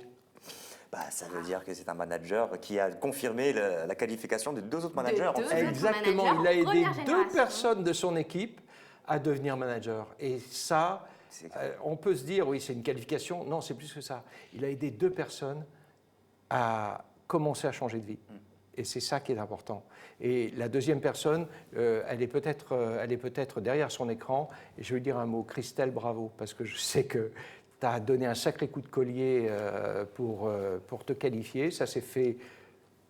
Bah, ça veut dire que c'est un manager qui a confirmé la qualification de 2 autres managers. deux ensuite. autres Exactement, managers, il a aidé première 2 génération. personnes de son équipe à devenir manager. Et ça, C'est- on peut se dire, oui, c'est une qualification. Non, c'est plus que ça. Il a aidé 2 personnes à commencer à changer de vie. Et c'est ça qui est important. Et la deuxième personne, elle est peut-être derrière son écran. Et je vais lui dire un mot, Christelle, bravo, parce que je sais que tu as donné un sacré coup de collier pour te qualifier. Ça s'est fait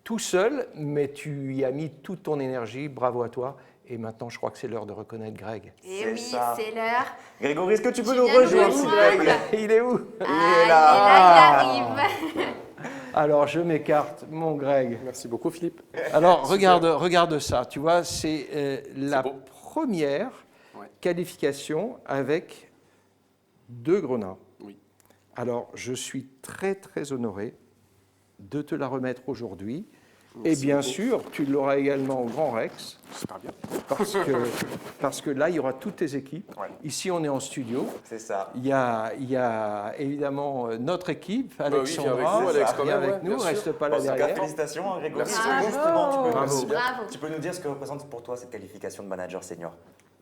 tout seul, mais tu y as mis toute ton énergie. Bravo à toi. Et maintenant, je crois que c'est l'heure de reconnaître Greg. Et C'est oui, ça. c'est l'heure. Grégory, est-ce que tu peux Tu nous viens nous rejoindre, s'il te rejoindre. plaît? Il est où? Ah, est là. il arrive. Alors, je m'écarte, mon Greg. Merci beaucoup, Philippe. Alors, regarde ça. Tu vois, c'est la beau. première Ouais. qualification avec 2 grenats. Oui. Alors, je suis très, très honoré de te la remettre aujourd'hui. Et Merci bien beaucoup. sûr, tu l'auras également au Grand Rex, Super bien. parce que là, il y aura toutes tes équipes. Ouais. Ici, on est en studio. C'est ça. Il y a évidemment notre équipe, oui, viens Alexandra, avec nous, Alex, quand viens même, avec ouais, nous, bien reste sûr. pas là En tout cas, derrière. félicitations, hein, Grégory. Merci Est-ce que beaucoup. justement, tu peux, Bravo. Bravo. tu peux nous dire ce que représente pour toi cette qualification de manager senior?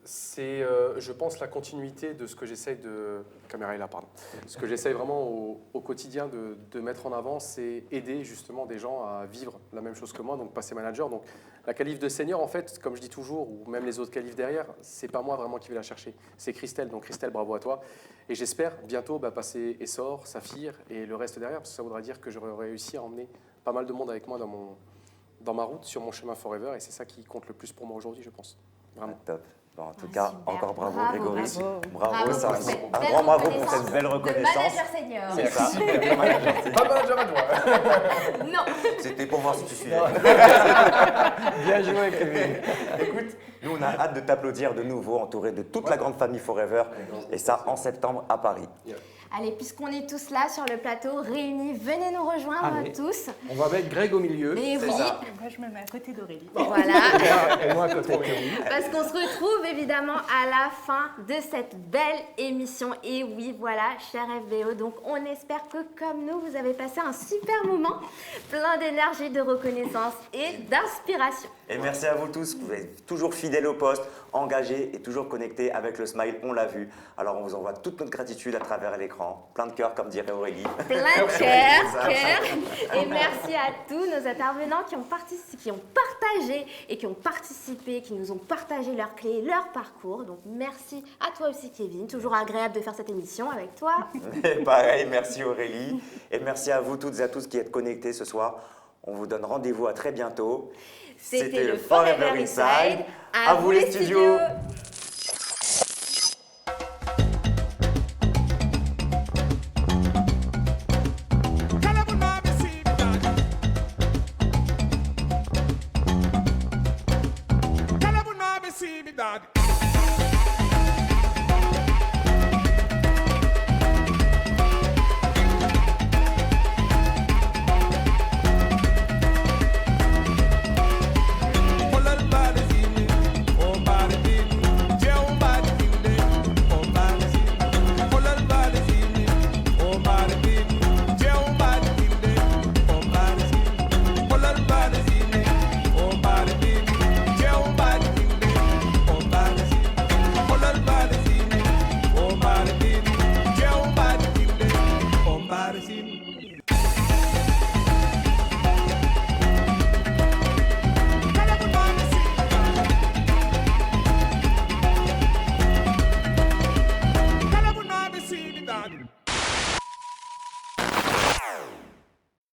C'est, je pense, la continuité de ce que j'essaye de... Caméra est là, pardon. Ce que j'essaye vraiment au quotidien de mettre en avant, c'est aider justement des gens à vivre la même chose que moi, donc passer manager. Donc la qualif de senior, en fait, comme je dis toujours, ou même les autres qualifs derrière, c'est pas moi vraiment qui vais la chercher, c'est Christelle. Donc Christelle, bravo à toi. Et j'espère bientôt passer Essor, Saphir et le reste derrière, parce que ça voudra dire que j'aurai réussi à emmener pas mal de monde avec moi dans ma route, sur mon chemin Forever, et c'est ça qui compte le plus pour moi aujourd'hui, je pense. Vraiment. Top. Bon, en tout cas, super. encore bravo, Bravo, Grégory. bravo. Bravo, ça, pour cette un belle grand bravo pour reconnaissance cette belle de reconnaissance. manager senior. C'est ça. de manager senior. Pas manager à toi. Non. C'était pour voir si tu suivais. Bien joué, Kevin. Écoute, nous, on a hâte de t'applaudir de nouveau, entouré de toute la grande famille Forever. Et ça, en septembre, à Paris. Allez, puisqu'on est tous là sur le plateau, réunis, venez nous rejoindre Allez. tous. On va mettre Greg au milieu. Et oui, Moi, je me mets à côté d'Aurélie. voilà. Et moi à côté de Kevin. Parce qu'on se retrouve évidemment à la fin de cette belle émission. Et oui, voilà, cher FBO, donc on espère que comme nous, vous avez passé un super moment, plein d'énergie, de reconnaissance et d'inspiration. Et merci à vous tous, vous êtes toujours fidèles au poste, engagés et toujours connectés avec le smile, on l'a vu. Alors on vous envoie toute notre gratitude à travers l'écran. écran. Plein de cœur, comme dirait Aurélie. Plein de cœur. Et merci à tous nos intervenants qui ont partagé et qui ont participé, qui nous ont partagé leurs clés, leur parcours. Donc merci à toi aussi Kevin, toujours agréable de faire cette émission avec toi. Et pareil, merci Aurélie. Et merci à vous toutes et à tous qui êtes connectés ce soir. On vous donne rendez-vous à très bientôt. C'était le Forever Inside. À vous les studios. Done.